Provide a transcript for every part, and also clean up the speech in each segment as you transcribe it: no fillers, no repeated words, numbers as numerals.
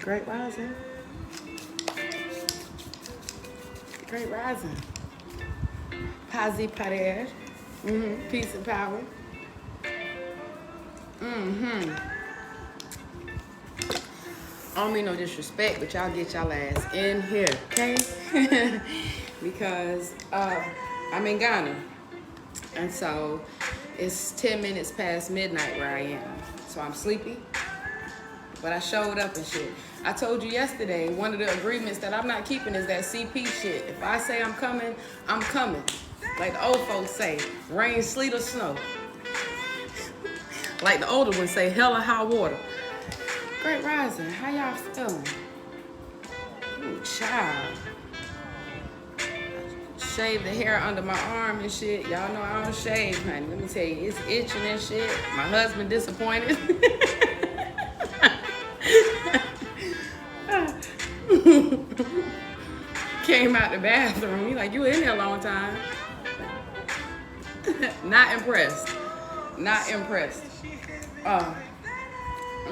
Great rising. Great rising. Pazzi parer. Peace and power. I don't mean no disrespect, but y'all get y'all ass in here, okay? Because I'm in Ghana. And so it's 10 minutes past midnight where I am. So I'm sleepy. But I showed up and shit. I told you yesterday, one of the agreements that I'm not keeping is that CP shit. If I say I'm coming, I'm coming. Like the old folks say, rain, sleet, or snow. Like the older ones say, hell or high water. Great rising. How y'all feeling? Ooh, child. Shave the hair under my arm and shit. Y'all know I don't shave, honey. Let me tell you, it's itching and shit. My husband disappointed. Came out the bathroom. He like, you in there a long time. Not impressed. Not impressed. I'm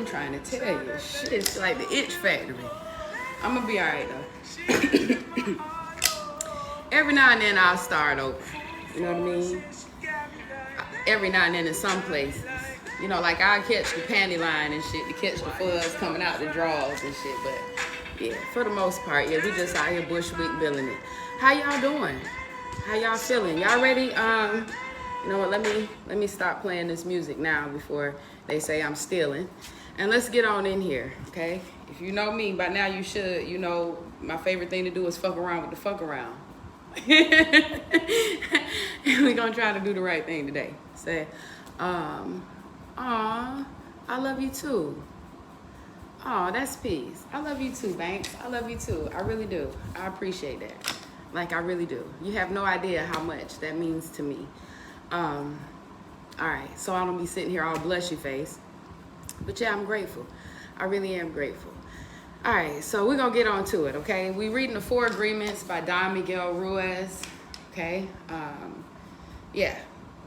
trying to tell you, shit, it's like the itch factory. I'm gonna be all right though. Every now and then I'll start over. You know what I mean? Every now and then in some places. You know, like I'll catch the panty line and shit to catch the fuzz coming out the drawers and shit. But yeah, for the most part, yeah, we just out here bushwick billing it. How y'all doing? How y'all feeling? Y'all ready? You know what? Let me stop playing this music now before they say I'm stealing. And let's get on in here, okay? If you know me, by now you should. You know my favorite thing to do is fuck around with the fuck around. And we're gonna try to do the right thing today. Say, aw, I love you too. Aw, that's peace. I love you too, Banks. I love you too. I really do. I appreciate that. Like, I really do. You have no idea how much that means to me. All right, so I don't be sitting here all blushy face. But yeah, I'm grateful. I really am grateful. All right, so we're gonna get on to it, okay? We're reading the 4 Agreements by Miguel Ruiz, okay? Yeah,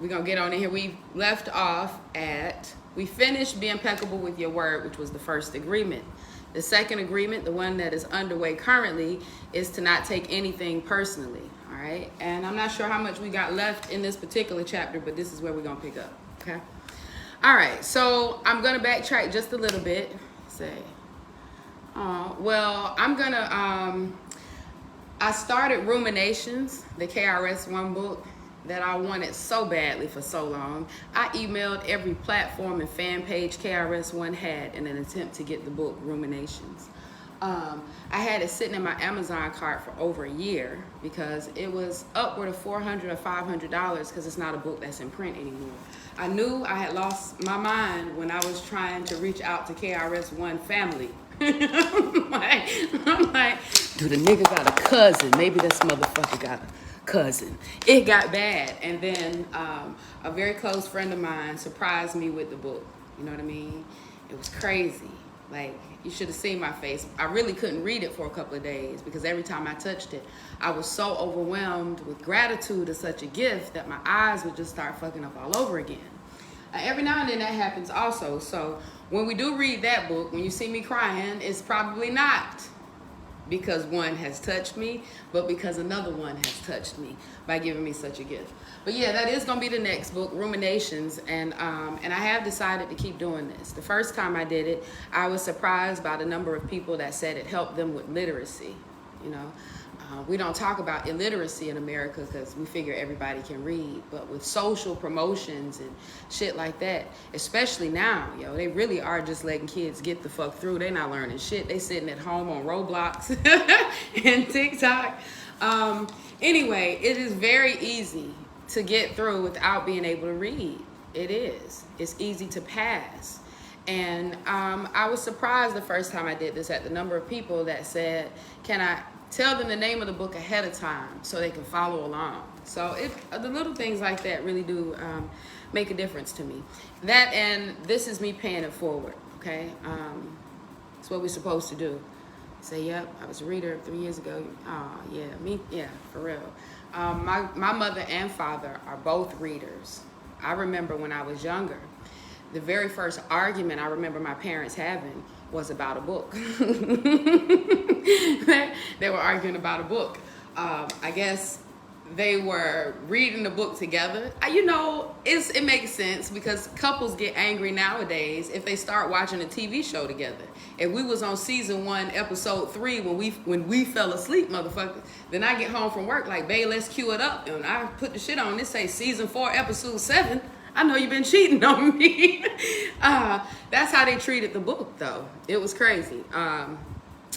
we're gonna get on in here. We left off at, we finished Be Impeccable with Your Word, which was the first agreement. The second agreement, the one that is underway currently, is to not take anything personally, all right? And I'm not sure how much we got left in this particular chapter, but this is where we're gonna pick up, okay? All right, so I'm gonna backtrack just a little bit. Say, well, I'm gonna, I started Ruminations, the KRS-One book that I wanted so badly for so long. I emailed every platform and fan page KRS-One had in an attempt to get the book Ruminations. I had it sitting in my Amazon cart for over a year because it was upward of $400 or $500 because it's not a book that's in print anymore. I knew I had lost my mind when I was trying to reach out to KRS-One family. I'm like, do the nigga got a cousin? Maybe this motherfucker got a cousin. It got bad. And then a very close friend of mine surprised me with the book. You know what I mean? It was crazy. Like, you should have seen my face. I really couldn't read it for a couple of days because every time I touched it, I was so overwhelmed with gratitude of such a gift that my eyes would just start fucking up all over again. Every now and then that happens also. So when we do read that book, when you see me crying, it's probably not because one has touched me, but because another one has touched me by giving me such a gift. But yeah, that is gonna be the next book, Ruminations, and I have decided to keep doing this. The first time I did it, I was surprised by the number of people that said it helped them with literacy. You know, we don't talk about illiteracy in America because we figure everybody can read, but with social promotions and shit like that, especially now, yo, they really are just letting kids get the fuck through. They not learning shit. They sitting at home on Roblox and TikTok. Anyway, it is very easy to get through without being able to read. It is. It's easy to pass. And I was surprised the first time I did this at the number of people that said, can I tell them the name of the book ahead of time so they can follow along. So the little things like that really do make a difference to me. That, and this is me paying it forward, okay? It's what we're supposed to do. Say, yep, I was a reader 3 years ago. Oh, yeah, me, yeah, for real. My mother and father are both readers. I remember when I was younger, the very first argument I remember my parents having was about a book. They were arguing about a book. I guess they were reading the book together. You know, it makes sense because couples get angry nowadays if they start watching a TV show together. If we was on season 1, episode 3, when we fell asleep, motherfucker, then I get home from work like, babe, let's cue it up. And I put the shit on. This say season 4, episode 7. I know you've been cheating on me. That's how they treated the book, though. It was crazy.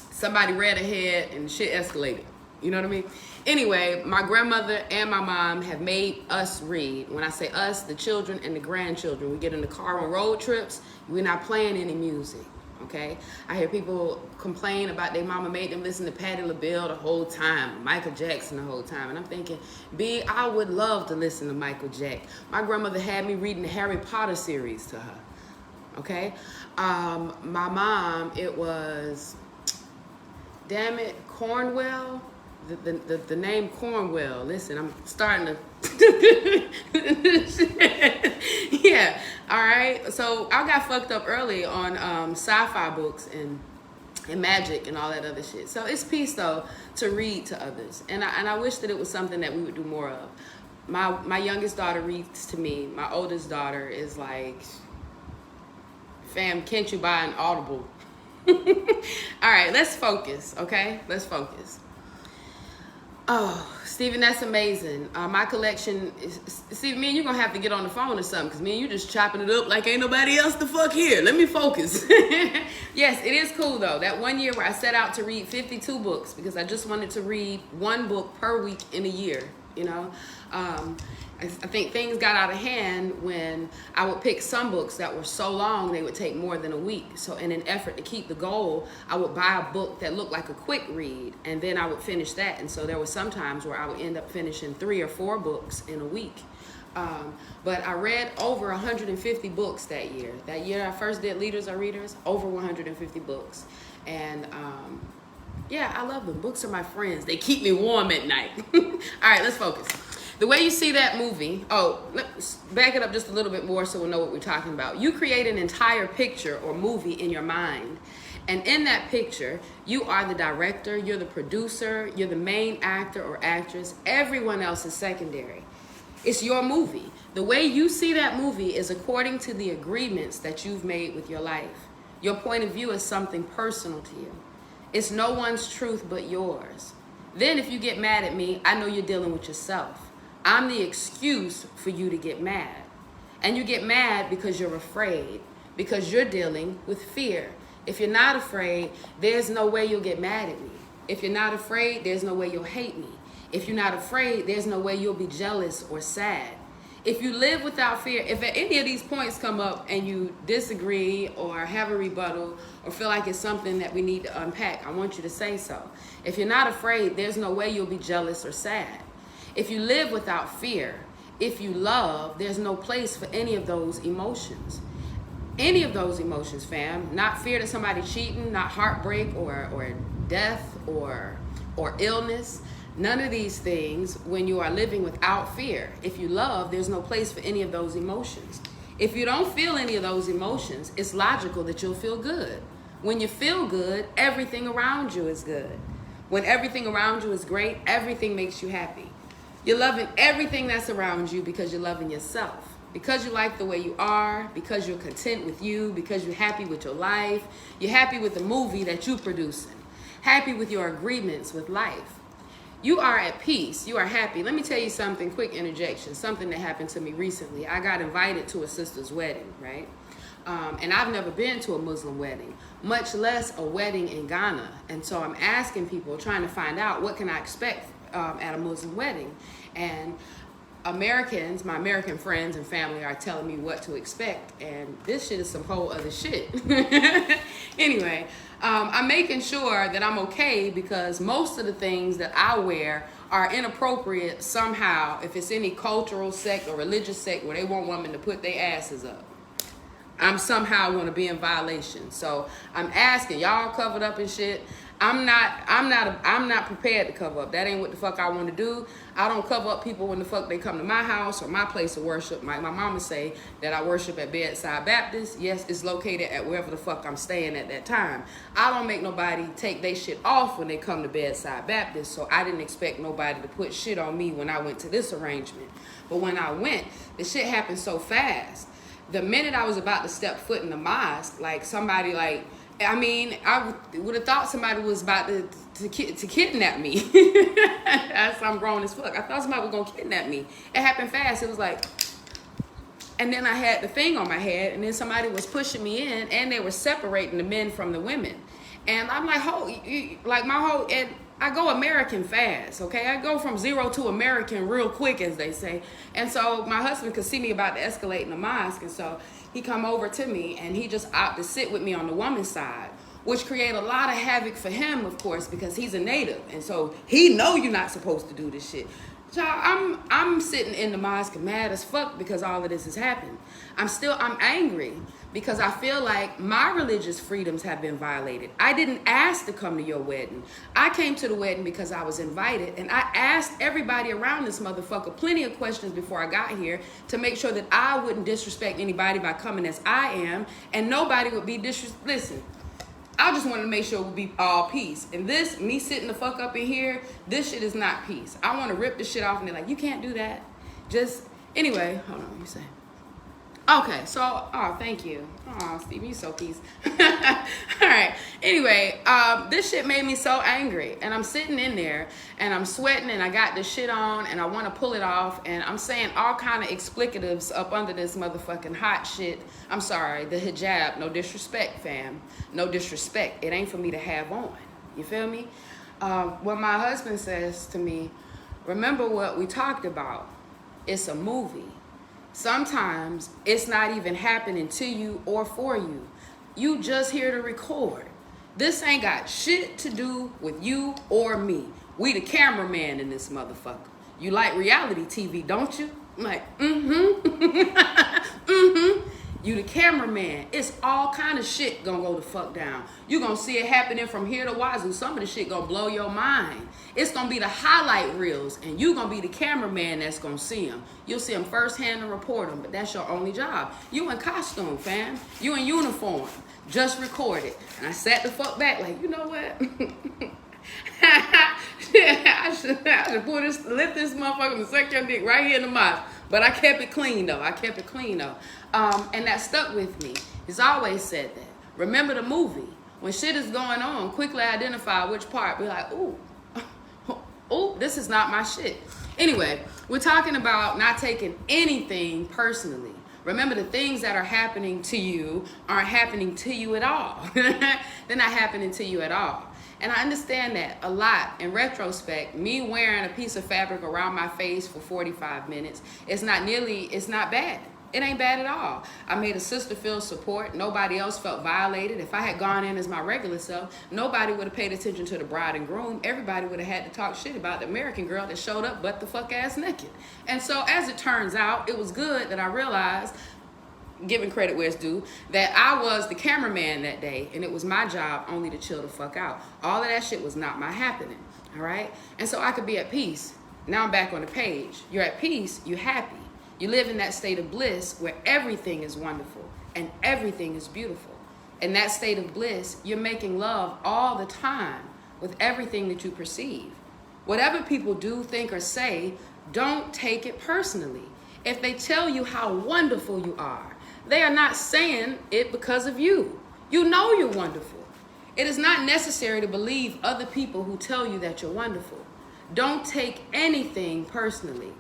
Somebody read ahead and shit escalated. You know what I mean? Anyway, my grandmother and my mom have made us read. When I say us, the children and the grandchildren. We get in the car on road trips. We're not playing any music, okay? I hear people complain about their mama made them listen to Patti LaBelle the whole time, Michael Jackson the whole time. And I'm thinking, B, I would love to listen to Michael Jackson. My grandmother had me reading the Harry Potter series to her, okay? My mom, it was, damn it, Cornwell. The name Cornwell. Listen, I'm starting to yeah, all right. So I got fucked up early on sci-fi books and magic and all that other shit. So it's peace though to read to others, and I wish that it was something that we would do more of. My youngest daughter reads to me. My oldest daughter is like, fam, can't you buy an Audible? All right, let's focus, okay? Let's focus. Oh, Steven, that's amazing. My collection is, see, me and you gonna have to get on the phone or something, because me and you just chopping it up like ain't nobody else the fuck here. Let me focus. Yes, it is cool though. That one year where I set out to read 52 books because I just wanted to read 1 book per week in a year, you know. I think things got out of hand when I would pick some books that were so long they would take more than a week. So in an effort to keep the goal, I would buy a book that looked like a quick read, and then I would finish that. And so there were some times where I would end up finishing 3 or 4 books in a week. But I read over 150 books that year. That year I first did Leaders Are Readers, over 150 books. And yeah, I love them. Books are my friends. They keep me warm at night. All right, let's focus. The way you see that movie, let's back it up just a little bit more so we'll know what we're talking about. You create an entire picture or movie in your mind. And in that picture, you are the director, you're the producer, you're the main actor or actress. Everyone else is secondary. It's your movie. The way you see that movie is according to the agreements that you've made with your life. Your point of view is something personal to you. It's no one's truth but yours. Then if you get mad at me, I know you're dealing with yourself. I'm the excuse for you to get mad. And you get mad because you're afraid, because you're dealing with fear. If you're not afraid, there's no way you'll get mad at me. If you're not afraid, there's no way you'll hate me. If you're not afraid, there's no way you'll be jealous or sad. If you live without fear, if at any of these points come up and you disagree or have a rebuttal or feel like it's something that we need to unpack, I want you to say so. If you're not afraid, there's no way you'll be jealous or sad. If you live without fear, if you love, there's no place for any of those emotions. Any of those emotions, fam. Not fear that somebody's cheating, not heartbreak or death or illness. None of these things when you are living without fear. If you love, there's no place for any of those emotions. If you don't feel any of those emotions, it's logical that you'll feel good. When you feel good, everything around you is good. When everything around you is great, everything makes you happy. You're loving everything that's around you because you're loving yourself. Because you like the way you are, because you're content with you, because you're happy with your life, you're happy with the movie that you're producing, happy with your agreements with life. You are at peace, you are happy. Let me tell you something, quick interjection, something that happened to me recently. I got invited to a sister's wedding, right? And I've never been to a Muslim wedding, much less a wedding in Ghana. And so I'm asking people, trying to find out what can I expect at a Muslim wedding. And Americans, my American friends and family are telling me what to expect. And this shit is some whole other shit. Anyway, I'm making sure that I'm okay because most of the things that I wear are inappropriate somehow if it's any cultural sect or religious sect where they want women to put their asses up. I'm somehow going to be in violation. So I'm asking, y'all covered up and shit. I'm not prepared to cover up. That ain't what the fuck I want to do. I don't cover up people when the fuck they come to my house or my place of worship. My mama say that I worship at Bedside Baptist. Yes, it's located at wherever the fuck I'm staying at that time. I don't make nobody take their shit off when they come to Bedside Baptist, so I didn't expect nobody to put shit on me when I went to this arrangement. But when I went, the shit happened so fast. The minute I was about to step foot in the mosque, like somebody like, I mean, I would have thought somebody was about to kidnap me. That's I'm grown as fuck. I thought somebody was gonna kidnap me. It happened fast. It was like, and then I had the thing on my head, and then somebody was pushing me in, and they were separating the men from the women. And I'm like, and I go American fast, okay? I go from 0 to American real quick, as they say. And so my husband could see me about to escalate in the mosque, and so he come over to me, and he just opted to sit with me on the woman's side, which created a lot of havoc for him, of course, because he's a native, and so he know you're not supposed to do this shit. So I'm sitting in the mosque mad as fuck because all of this has happened. I'm angry because I feel like my religious freedoms have been violated. I didn't ask to come to your wedding. I came to the wedding because I was invited, and I asked everybody around this motherfucker plenty of questions before I got here to make sure that I wouldn't disrespect anybody by coming as I am, and nobody would be Listen, I just wanted to make sure it would be all peace. And this, me sitting the fuck up in here, this shit is not peace. I want to rip the shit off, and they're like, you can't do that. Anyway, hold on, you say. Okay, so, oh, thank you. Oh, Steve, you so peace. All right, anyway, this shit made me so angry. And I'm sitting in there, and I'm sweating, and I got this shit on, and I want to pull it off, and I'm saying all kind of explicatives up under this motherfucking hot shit. I'm sorry, the hijab, no disrespect, fam. No disrespect. It ain't for me to have on. You feel me? When my husband says to me, remember what we talked about. It's a movie. Sometimes it's not even happening to you or for you. You just here to record. This ain't got shit to do with you or me. We the cameraman in this motherfucker. You like reality TV, don't you? I'm like, You the cameraman. It's all kind of shit gonna go the fuck down. You gonna see it happening from here to Wazoo. Some of the shit gonna blow your mind. It's gonna be the highlight reels, and you gonna be the cameraman that's gonna see them. You'll see them firsthand and report them, but that's your only job. You in costume, fam. You in uniform. Just record it. And I sat the fuck back like, you know what? I should lift this motherfucker and suck your dick right here in the mouth. But I kept it clean though. And that stuck with me. He's always said that. Remember the movie. When shit is going on, quickly identify which part. Be like, ooh, this is not my shit. Anyway, we're talking about not taking anything personally. Remember, the things that are happening to you aren't happening to you at all. They're not happening to you at all. And I understand that a lot in retrospect. Me wearing a piece of fabric around my face for 45 minutes, it's not bad. It ain't bad at all. I made a sister feel support. Nobody else felt violated. If I had gone in as my regular self, nobody would have paid attention to the bride and groom. Everybody would have had to talk shit about the American girl that showed up butt the fuck ass naked. And so as it turns out, it was good that I realized, giving credit where it's due, that I was the cameraman that day, and it was my job only to chill the fuck out. All of that shit was not my happening, all right? And so I could be at peace. Now I'm back on the page. You're at peace, you're happy. You live in that state of bliss where everything is wonderful and everything is beautiful. In that state of bliss, you're making love all the time with everything that you perceive. Whatever people do, think, or say, don't take it personally. If they tell you how wonderful you are, they are not saying it because of you. You know you're wonderful. It is not necessary to believe other people who tell you that you're wonderful. Don't take anything personally.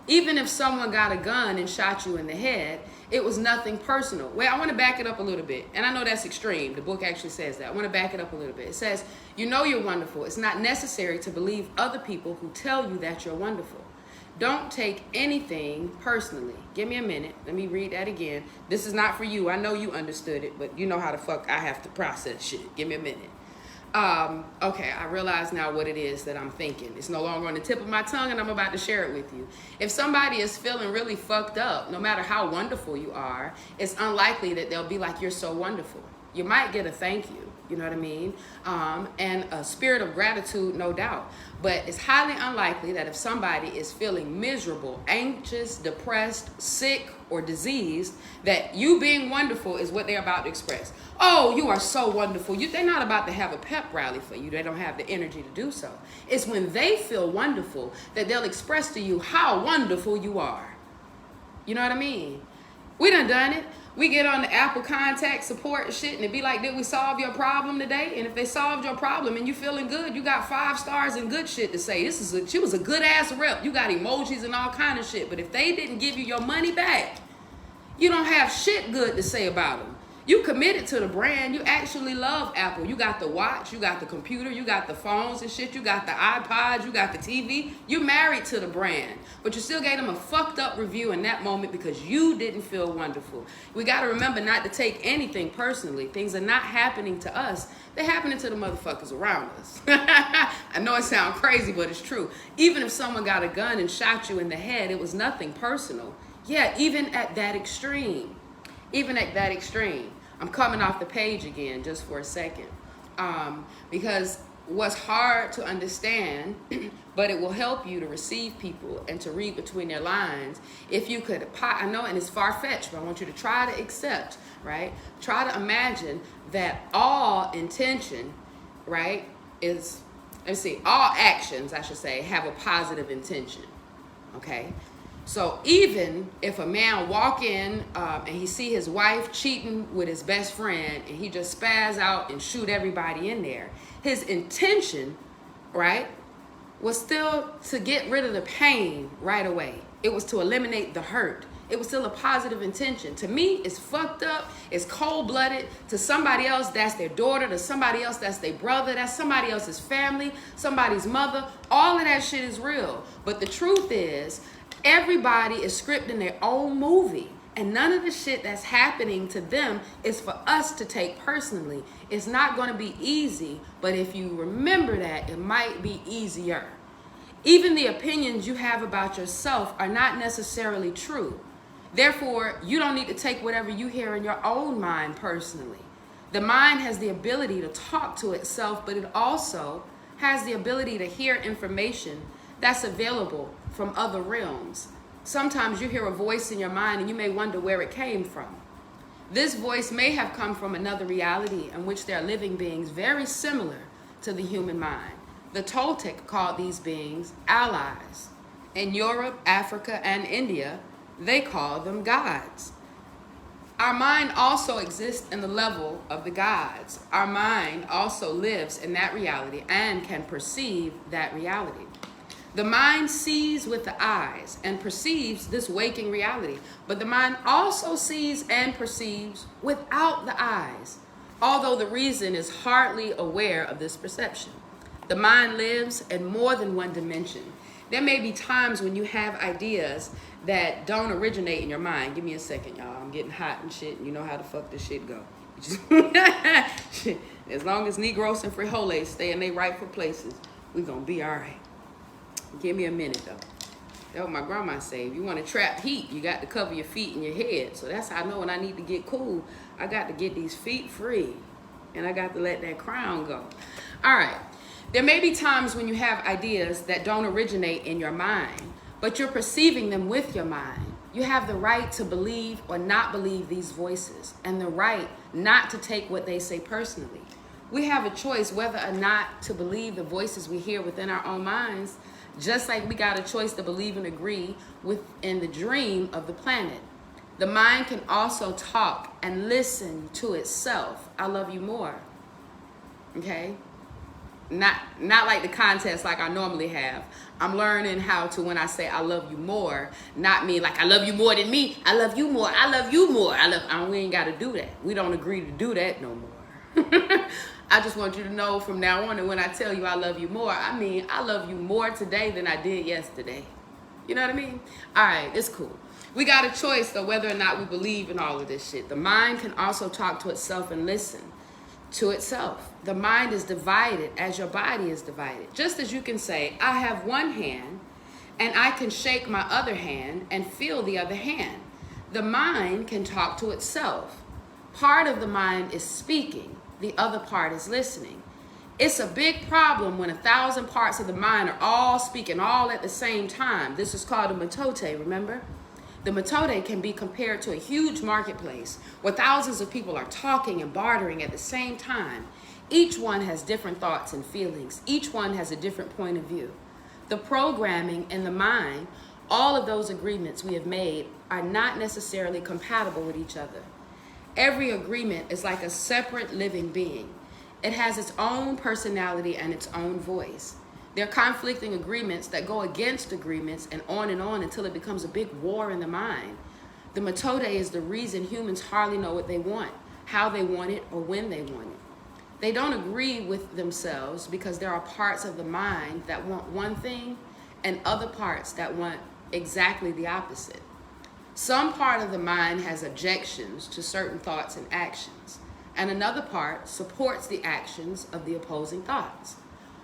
Even if someone got a gun and shot you in the head, it was nothing personal. Well, I want to back it up a little bit. And I know that's extreme. The book actually says that. I want to back it up a little bit. It says, you know you're wonderful. It's not necessary to believe other people who tell you that you're wonderful. Don't take anything personally. Give me a minute. Let me read that again. This is not for you. I know you understood it, but you know how the fuck I have to process shit. Give me a minute. Okay, I realize now what it is that I'm thinking. It's no longer on the tip of my tongue, and I'm about to share it with you. If somebody is feeling really fucked up, no matter how wonderful you are, it's unlikely that they'll be like, you're so wonderful. You might get a thank you. You know what I mean? And a spirit of gratitude, no doubt. But it's highly unlikely that if somebody is feeling miserable, anxious, depressed, sick, or diseased, that you being wonderful is what they're about to express. Oh, you are so wonderful. They're not about to have a pep rally for you. They don't have the energy to do so. It's when they feel wonderful that they'll express to you how wonderful you are. You know what I mean? We done it. We get on the Apple contact support and shit, and it be like, did we solve your problem today? And if they solved your problem and you feeling good, you got 5 stars and good shit to say. She was a good ass rep. You got emojis and all kind of shit. But if they didn't give you your money back, you don't have shit good to say about them. You committed to the brand. You actually love Apple. You got the watch, you got the computer, you got the phones and shit, you got the iPods, you got the TV. You married to the brand, but you still gave them a fucked up review in that moment because you didn't feel wonderful. We got to remember not to take anything personally. Things are not happening to us. They're happening to the motherfuckers around us. I know it sounds crazy, but it's true. Even if someone got a gun and shot you in the head, it was nothing personal. Yeah, even at that extreme. Even at that extreme. I'm coming off the page again just for a second. Because what's hard to understand, but it will help you to receive people and to read between their lines. If you could, I know, and it's far-fetched, but I want you to try to accept, right? Try to imagine that all intention, right, is, all actions, I should say, have a positive intention, okay? So even if a man walk in and he see his wife cheating with his best friend and he just spaz out and shoot everybody in there, his intention, right, was still to get rid of the pain right away. It was to eliminate the hurt. It was still a positive intention. To me, it's fucked up. It's cold-blooded. To somebody else, that's their daughter. To somebody else, that's their brother. That's somebody else's family, somebody's mother. All of that shit is real. But the truth is, everybody is scripting their own movie, and none of the shit that's happening to them is for us to take personally. It's not going to be easy, but if you remember that, it might be easier. Even the opinions you have about yourself are not necessarily true. Therefore, you don't need to take whatever you hear in your own mind personally. The mind has the ability to talk to itself, but it also has the ability to hear information that's available from other realms. Sometimes you hear a voice in your mind and you may wonder where it came from. This voice may have come from another reality in which there are living beings very similar to the human mind. The Toltec called these beings allies. In Europe, Africa, and India, they call them gods. Our mind also exists in the level of the gods. Our mind also lives in that reality and can perceive that reality. The mind sees with the eyes and perceives this waking reality, but the mind also sees and perceives without the eyes, although the reason is hardly aware of this perception. The mind lives in more than one dimension. There may be times when you have ideas that don't originate in your mind. Give me a second, y'all. I'm getting hot and shit, and you know how the fuck this shit go. As long as Negros and Frijoles stay in their rightful places, we gonna be all right. Give me a minute, though. That's what my grandma said. If you want to trap heat, you got to cover your feet and your head. So that's how I know when I need to get cool, I got to get these feet free. And I got to let that crown go. All right. There may be times when you have ideas that don't originate in your mind, but you're perceiving them with your mind. You have the right to believe or not believe these voices, and the right not to take what they say personally. We have a choice whether or not to believe the voices we hear within our own minds, just like we got a choice to believe and agree within the dream of the planet. The mind can also talk and listen to itself. I love you more. Okay? Not like the contest like I normally have. I'm learning how to, when I say I love you more, not mean like I love you more than me. I love you more. I love you more. We ain't got to do that. We don't agree to do that no more. I just want you to know from now on that when I tell you I love you more, I mean I love you more today than I did yesterday. You know what I mean? All right, it's cool. We got a choice, though, whether or not we believe in all of this shit. The mind can also talk to itself and listen to itself. The mind is divided as your body is divided. Just as you can say, I have one hand and I can shake my other hand and feel the other hand. The mind can talk to itself. Part of the mind is speaking, the other part is listening. It's a big problem when 1,000 parts of the mind are all speaking all at the same time. This is called a mitote, remember? The mitote can be compared to a huge marketplace where thousands of people are talking and bartering at the same time. Each one has different thoughts and feelings. Each one has a different point of view. The programming in the mind, all of those agreements we have made are not necessarily compatible with each other. Every agreement is like a separate living being. It has its own personality and its own voice. There are conflicting agreements that go against agreements and on until it becomes a big war in the mind. The mitote is the reason humans hardly know what they want, how they want it, or when they want it. They don't agree with themselves because there are parts of the mind that want one thing and other parts that want exactly the opposite. Some part of the mind has objections to certain thoughts and actions, and another part supports the actions of the opposing thoughts.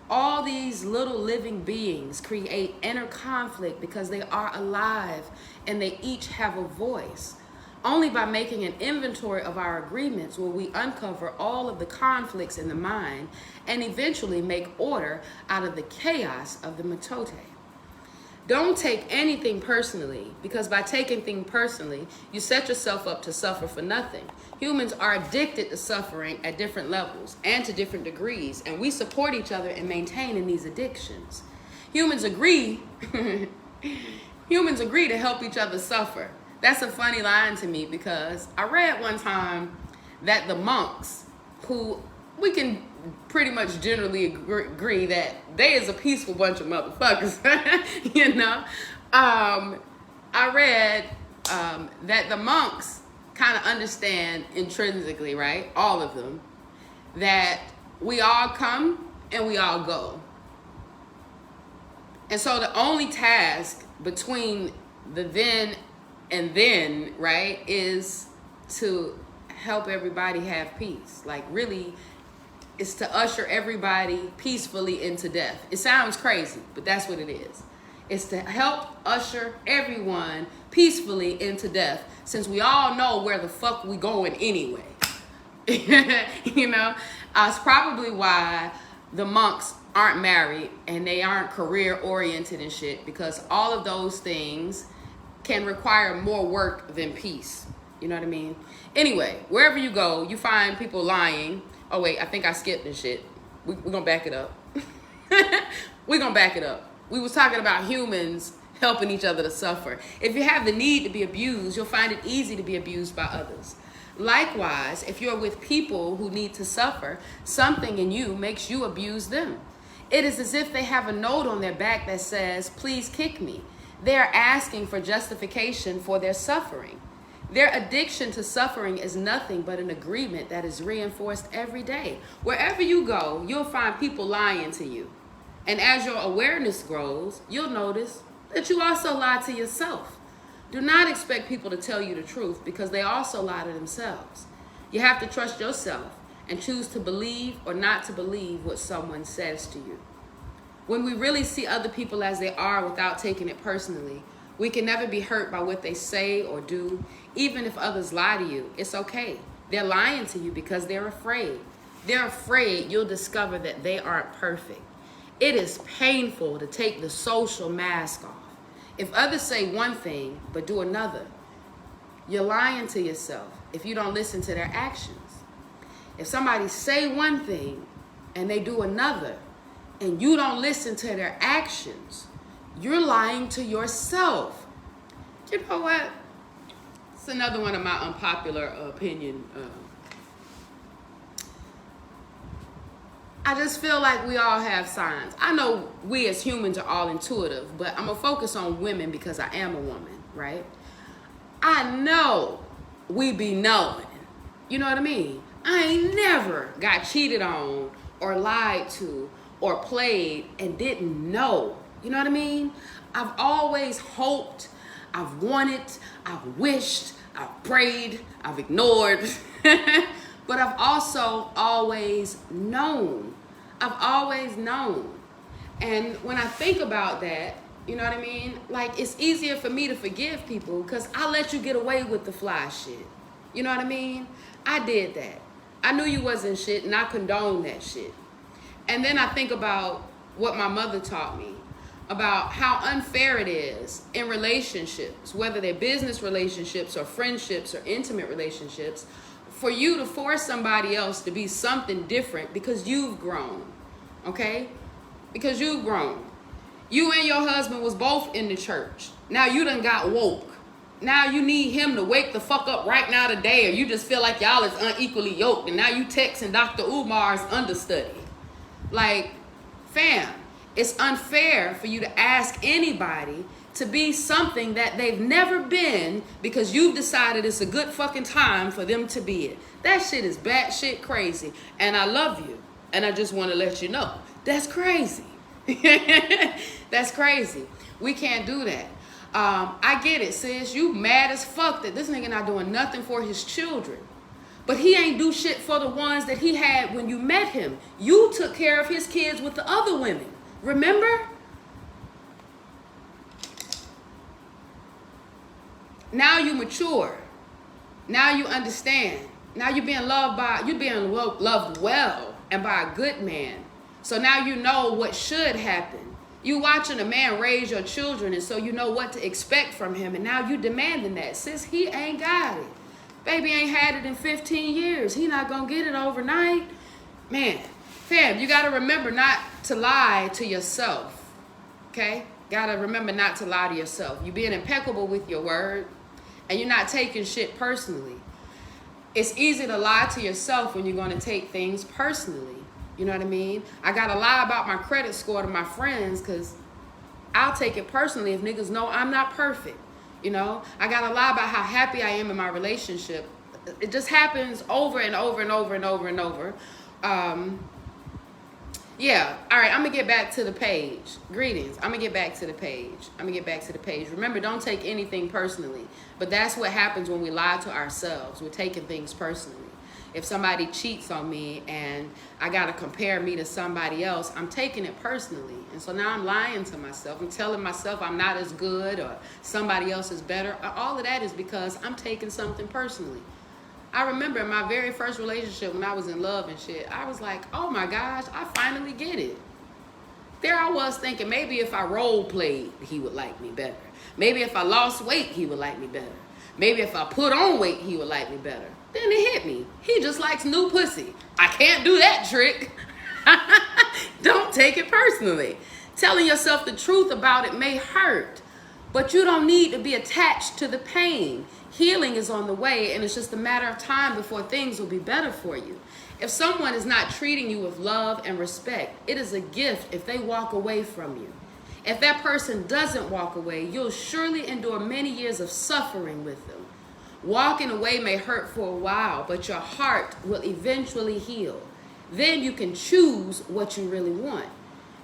All these little living beings create inner conflict because they are alive and they each have a voice. Only by making an inventory of our agreements will we uncover all of the conflicts in the mind and eventually make order out of the chaos of the mitote. Don't take anything personally, because by taking things personally, you set yourself up to suffer for nothing. Humans are addicted to suffering at different levels and to different degrees, and we support each other in maintaining these addictions. Humans agree to help each other suffer. That's a funny line to me, because I read one time that the monks, who we can pretty much generally agree that they is a peaceful bunch of motherfuckers, you know. I read that the monks kind of understand intrinsically, right, all of them, that we all come and we all go. And so the only task between the then and then, right, is to help everybody have peace. Like, really, it's to usher everybody peacefully into death. It sounds crazy, but that's what it is. It's to help usher everyone peacefully into death, since we all know where the fuck we going anyway. You know, it's probably why the monks aren't married and they aren't career oriented and shit, because all of those things can require more work than peace. You know what I mean? Anyway, wherever you go, you find people lying. Oh wait, I think I skipped this shit. We're gonna back it up. We're gonna back it up. We was talking about humans helping each other to suffer. If you have the need to be abused, you'll find it easy to be abused by others. Likewise, if you're with people who need to suffer, something in you makes you abuse them. It is as if they have a note on their back that says, "Please kick me." They are asking for justification for their suffering. Their addiction to suffering is nothing but an agreement that is reinforced every day. Wherever you go, you'll find people lying to you. And as your awareness grows, you'll notice that you also lie to yourself. Do not expect people to tell you the truth, because they also lie to themselves. You have to trust yourself and choose to believe or not to believe what someone says to you. When we really see other people as they are without taking it personally, we can never be hurt by what they say or do. Even if others lie to you, it's okay. They're lying to you because they're afraid. They're afraid you'll discover that they aren't perfect. It is painful to take the social mask off. If others say one thing but do another, you're lying to yourself if you don't listen to their actions. If somebody say one thing and they do another, and you don't listen to their actions, you're lying to yourself. You know what? It's another one of my unpopular opinion. I just feel like we all have signs. I know we as humans are all intuitive, but I'm gonna focus on women because I am a woman, right? I know we be knowing. You know what I mean? I ain't never got cheated on or lied to or played and didn't know. You know what I mean? I've always hoped, I've wanted, I've wished, I've prayed, I've ignored, but I've also always known. I've always known. And when I think about that, you know what I mean? Like, it's easier for me to forgive people because I let you get away with the fly shit. You know what I mean? I did that. I knew you wasn't shit, and I condoned that shit. And then I think about what my mother taught me about how unfair it is in relationships, whether they're business relationships or friendships or intimate relationships, for you to force somebody else to be something different because you've grown, okay? Because you've grown. You and your husband was both in the church. Now you done got woke. Now you need him to wake the fuck up right now today, or you just feel like y'all is unequally yoked, and now you texting Dr. Umar's understudy. Like, fam, it's unfair for you to ask anybody to be something that they've never been because you've decided it's a good fucking time for them to be it. That shit is batshit crazy. And I love you. And I just want to let you know, that's crazy. That's crazy. We can't do that. I get it, sis. You mad as fuck that this nigga not doing nothing for his children. But he ain't do shit for the ones that he had when you met him. You took care of his kids with the other women. Remember? Now you mature. Now you understand. Now you're being loved well and by a good man. So now you know what should happen. You watching a man raise your children, and so you know what to expect from him, and now you demanding that. Sis, he ain't got it. Baby ain't had it in 15 years. He not gonna get it overnight. Man, fam, you gotta remember not to lie to yourself. Okay? Gotta remember not to lie to yourself. You being impeccable with your word, and you're not taking shit personally. It's easy to lie to yourself when you're gonna take things personally. You know what I mean? I gotta lie about my credit score to my friends because I'll take it personally if niggas know I'm not perfect. You know, I gotta lie about how happy I am in my relationship. It just happens over and over and over and over and over. Yeah, all right, I'm gonna get back to the page. Greetings, I'm gonna get back to the page. Remember, don't take anything personally. But that's what happens when we lie to ourselves. We're taking things personally. If somebody cheats on me and I gotta compare me to somebody else, I'm taking it personally. And so now I'm lying to myself. I'm telling myself I'm not as good or somebody else is better. All of that is because I'm taking something personally. I remember in my very first relationship when I was in love and shit, I was like, oh my gosh, I finally get it. There I was thinking maybe if I role played, he would like me better. Maybe if I lost weight, he would like me better. Maybe if I put on weight, he would like me better. Then it hit me. He just likes new pussy. I can't do that trick. Don't take it personally. Telling yourself the truth about it may hurt, but you don't need to be attached to the pain. Healing is on the way, and it's just a matter of time before things will be better for you. If someone is not treating you with love and respect, it is a gift if they walk away from you. If that person doesn't walk away, you'll surely endure many years of suffering with them. Walking away may hurt for a while, but your heart will eventually heal. Then you can choose what you really want.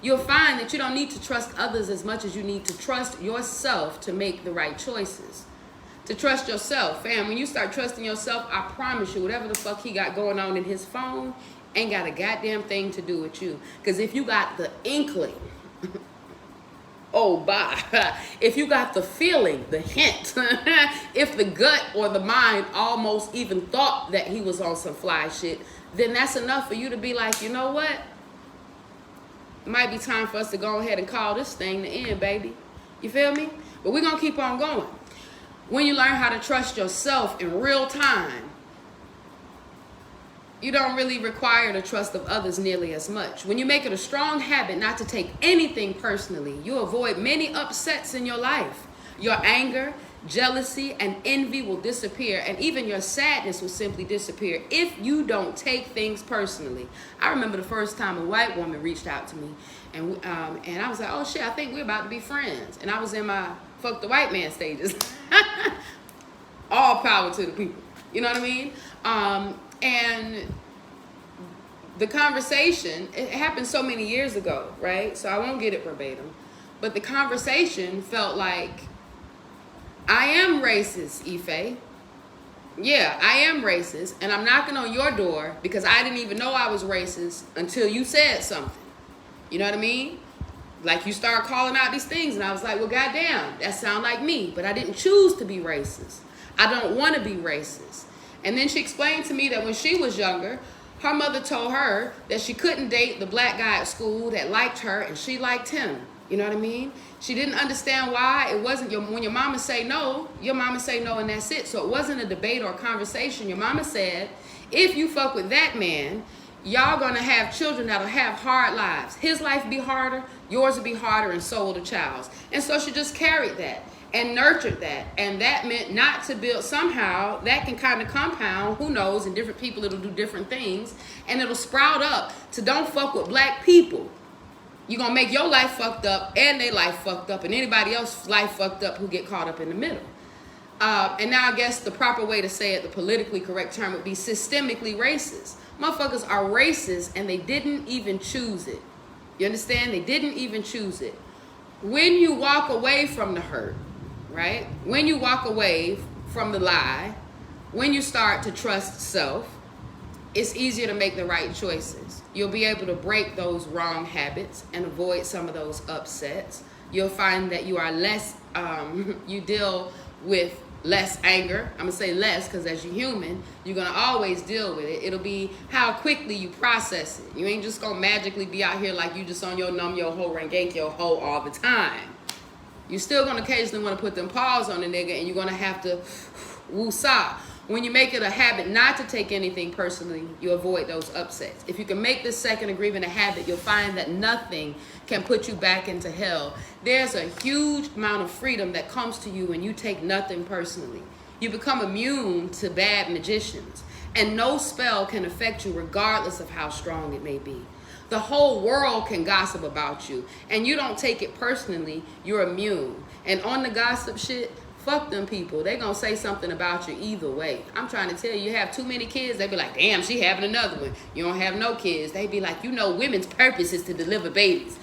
You'll find that you don't need to trust others as much as you need to trust yourself to make the right choices. To trust yourself, fam, when you start trusting yourself, I promise you, whatever the fuck he got going on in his phone ain't got a goddamn thing to do with you. Because if you got the inkling, oh, bye. If you got the feeling, the hint, if the gut or the mind almost even thought that he was on some fly shit, then that's enough for you to be like, you know what? It might be time for us to go ahead and call this thing the end, baby. You feel me? But we're going to keep on going. When you learn how to trust yourself in real time, you don't really require the trust of others nearly as much. When you make it a strong habit not to take anything personally, you avoid many upsets in your life. Your anger, jealousy, and envy will disappear, and even your sadness will simply disappear if you don't take things personally. I remember the first time a white woman reached out to me, and I was like, oh shit, I think we're about to be friends. And I was in my fuck the white man stages. All power to the people. You know what I mean? And the conversation, it happened so many years ago, right? So I won't get it verbatim. But the conversation felt like, I am racist, Ife. Yeah, I am racist. And I'm knocking on your door because I didn't even know I was racist until you said something. You know what I mean? Like you start calling out these things and I was like, well, goddamn, that sound like me. But I didn't choose to be racist. I don't want to be racist. And then she explained to me that when she was younger, her mother told her that she couldn't date the black guy at school that liked her and she liked him. You know what I mean? She didn't understand why. It wasn't when your mama say no, your mama say no and that's it. So it wasn't a debate or a conversation. Your mama said, if you fuck with that man, y'all gonna have children that'll have hard lives. His life will be harder, yours will be harder, and so will the child's. And so she just carried that and nurtured that. And that meant not to build, somehow that can kind of compound, who knows, and different people it'll do different things. And it'll sprout up to don't fuck with black people. You're gonna make your life fucked up and their life fucked up and anybody else's life fucked up who get caught up in the middle. And now I guess the proper way to say it, the politically correct term would be systemically racist. Motherfuckers are racist and they didn't even choose it. You understand? They didn't even choose it. When you walk away from the hurt, right? When you walk away from the lie, when you start to trust self, it's easier to make the right choices. You'll be able to break those wrong habits and avoid some of those upsets. You'll find that you are less, you deal with less anger. I'm gonna say less because as you're human, you're gonna always deal with it. It'll be how quickly you process it. You ain't just gonna magically be out here like you just on your numb your hoe and gank your hoe all the time. You're still gonna occasionally wanna put them paws on the nigga and you're gonna have to woo-saw. When you make it a habit not to take anything personally, you avoid those upsets. If you can make this second agreement a habit, you'll find that nothing can put you back into hell. There's a huge amount of freedom that comes to you when you take nothing personally. You become immune to bad magicians, and no spell can affect you regardless of how strong it may be. The whole world can gossip about you, and you don't take it personally, you're immune. And on the gossip shit, fuck them people. They gonna say something about you either way. I'm trying to tell you, you have too many kids, they be like, damn, she having another one. You don't have no kids. They be like, you know, women's purpose is to deliver babies.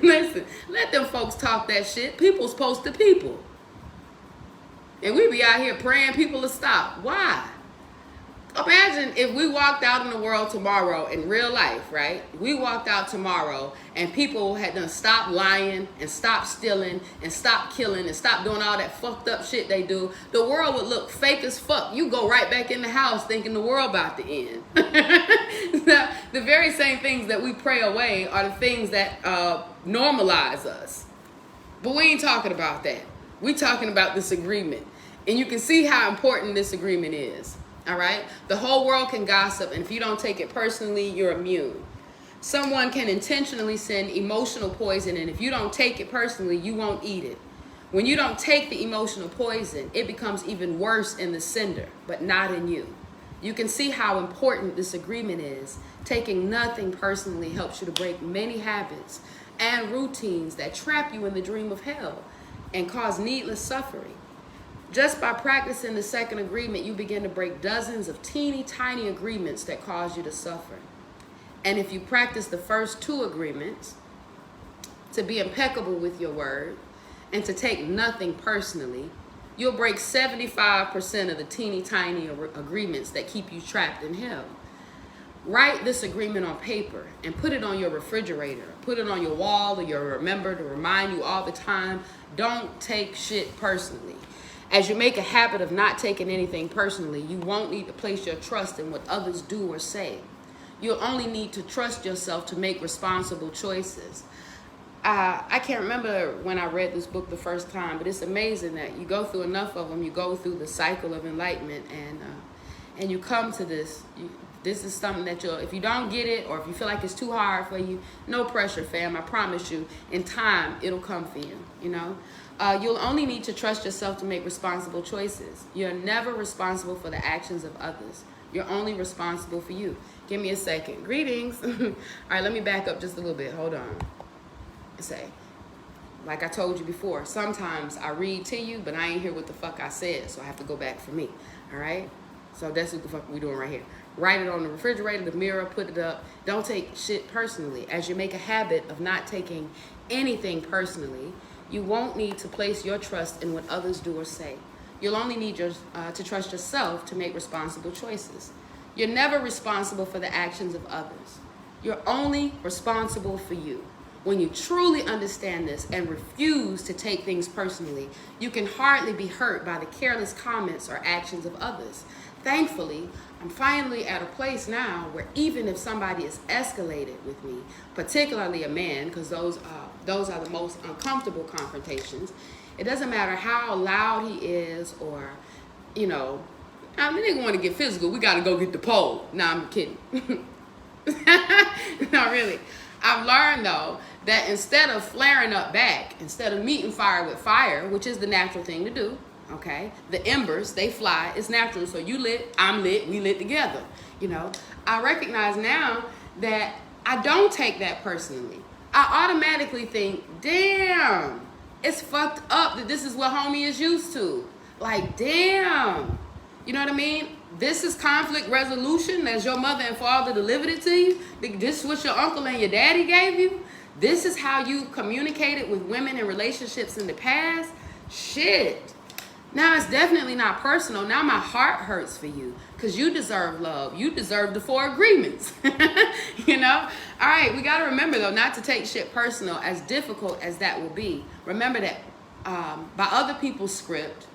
Listen, let them folks talk that shit. People's supposed to people. And we be out here praying people to stop. Why? Imagine if we walked out in the world tomorrow in real life, right? We walked out tomorrow and people had done stopped lying and stopped stealing and stopped killing and stopped doing all that fucked up shit they do. The world would look fake as fuck. You go right back in the house thinking the world about to end. The very same things that we pray away are the things that normalize us. But we ain't talking about that. We talking about this agreement. And you can see how important this agreement is. All right? The whole world can gossip, and if you don't take it personally, you're immune. Someone can intentionally send emotional poison, and if you don't take it personally, you won't eat it. When you don't take the emotional poison, it becomes even worse in the sender, but not in you. You can see how important this agreement is. Taking nothing personally helps you to break many habits and routines that trap you in the dream of hell and cause needless suffering. Just by practicing the second agreement, you begin to break dozens of teeny tiny agreements that cause you to suffer. And if you practice the first two agreements, to be impeccable with your word and to take nothing personally, you'll break 75% of the teeny tiny agreements that keep you trapped in hell. Write this agreement on paper and put it on your refrigerator. Put it on your wall or your remember to remind you all the time, don't take shit personally. As you make a habit of not taking anything personally, you won't need to place your trust in what others do or say. You'll only need to trust yourself to make responsible choices. I can't remember when I read this book the first time, but it's amazing that you go through enough of them, you go through the cycle of enlightenment, and you come to this. This is something that if you don't get it, or if you feel like it's too hard for you, no pressure, fam. I promise you, in time, it'll come for you, you know? You'll only need to trust yourself to make responsible choices. You're never responsible for the actions of others. You're only responsible for you. Give me a second. Greetings. All right, let me back up just a little bit. Hold on. Say, like I told you before, sometimes I read to you, but I ain't hear what the fuck I said, so I have to go back for me. All right? So that's what the fuck we doing right here. Write it on the refrigerator, the mirror, put it up. Don't take shit personally. As you make a habit of not taking anything personally, you won't need to place your trust in what others do or say. You'll only need to trust yourself to make responsible choices. You're never responsible for the actions of others. You're only responsible for you. When you truly understand this and refuse to take things personally, you can hardly be hurt by the careless comments or actions of others. Thankfully, I'm finally at a place now where even if somebody is escalated with me, particularly a man, because those are the most uncomfortable confrontations, it doesn't matter how loud he is or, you know, I mean, nigga want to get physical, we got to go get the pole. Nah, I'm kidding. Not really. I've learned, though, that instead of flaring up back, instead of meeting fire with fire, which is the natural thing to do, okay, the embers, they fly, it's natural. So you lit, I'm lit, we lit together, you know. I recognize now that I don't take that personally. I automatically think, damn, it's fucked up that this is what homie is used to. Like, damn, you know what I mean? This is conflict resolution as your mother and father delivered it to you. This is what your uncle and your daddy gave you. This is how you communicated with women in relationships in the past. Shit. Now it's definitely not personal. Now my heart hurts for you because you deserve love. You deserve the 4 agreements. You know? All right, we got to remember, though, not to take shit personal, as difficult as that will be. Remember that by other people's script,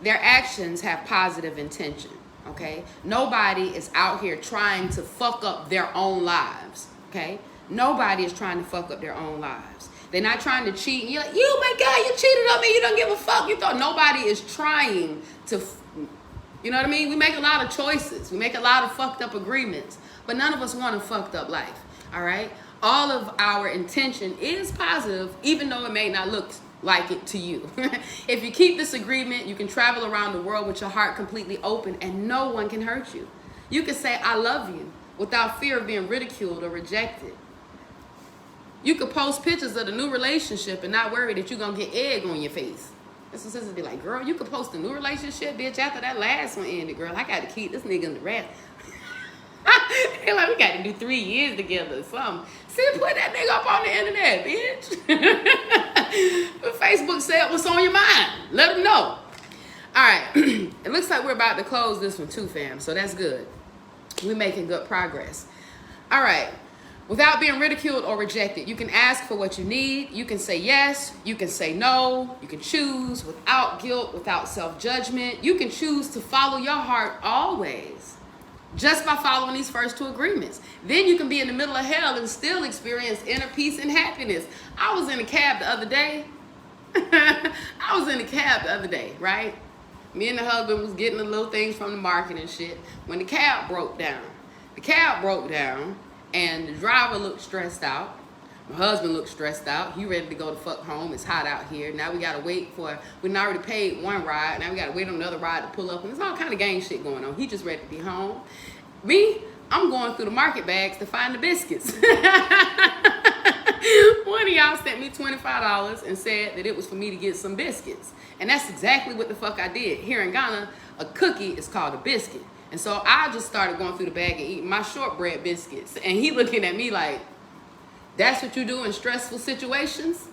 their actions have positive intention, okay? Nobody is out here trying to fuck up their own lives, okay? Nobody is trying to fuck up their own lives. They're not trying to cheat. You're like, my God, you cheated on me. You don't give a fuck. You thought nobody is trying to, you know what I mean? We make a lot of choices. We make a lot of fucked up agreements, but none of us want a fucked up life, all right? All of our intention is positive, even though it may not look like it to you. If you keep this agreement, you can travel around the world with your heart completely open and no one can hurt you. You can say, I love you without fear of being ridiculed or rejected. You could post pictures of the new relationship and not worry that you're going to get egg on your face. And so sisters be like, girl, you could post a new relationship, bitch, after that last one ended, girl. I got to keep this nigga in the rat. They're like, we got to do 3 years together or something. See, put that nigga up on the internet, bitch. Facebook said, what's on your mind? Let them know. All right. It looks like we're about to close this one too, fam. So that's good. We're making good progress. All right. Without being ridiculed or rejected, you can ask for what you need. You can say yes. You can say no. You can choose without guilt, without self-judgment. You can choose to follow your heart always, just by following these first 2 agreements. Then you can be in the middle of hell and still experience inner peace and happiness. I was in a cab the other day. Right? Me and the husband was getting the little things from the market and shit. When the cab broke down, and the driver looked stressed out. My husband looked stressed out. He ready to go the fuck home. It's hot out here. Now we gotta wait for, we already paid 1 ride. Now we gotta wait on another ride to pull up. And there's all kind of gang shit going on. He just ready to be home. Me, I'm going through the market bags to find the biscuits. One of y'all sent me $25 and said that it was for me to get some biscuits. And that's exactly what the fuck I did. Here in Ghana, a cookie is called a biscuit. And so I just started going through the bag and eating my shortbread biscuits. And he looking at me like, that's what you do in stressful situations?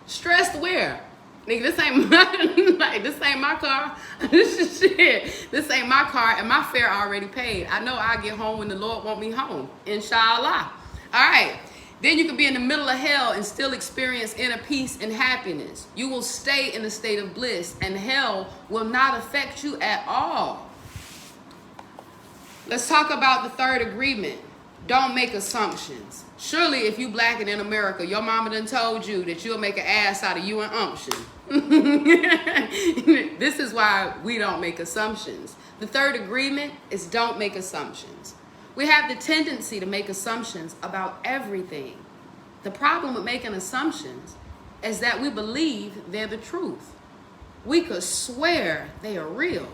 Stressed where? Nigga, this ain't my, this ain't my car. Shit. This ain't my car and my fare already paid. I know I'll get home when the Lord want me home. Inshallah. All right. Then you can be in the middle of hell and still experience inner peace and happiness. You will stay in a state of bliss and hell will not affect you at all. Let's talk about the 3rd agreement. Don't make assumptions. Surely if you black and in America, your mama done told you that you'll make an ass out of you and umption. This is why we don't make assumptions. The 3rd agreement is don't make assumptions. We have the tendency to make assumptions about everything. The problem with making assumptions is that we believe they're the truth. We could swear they are real.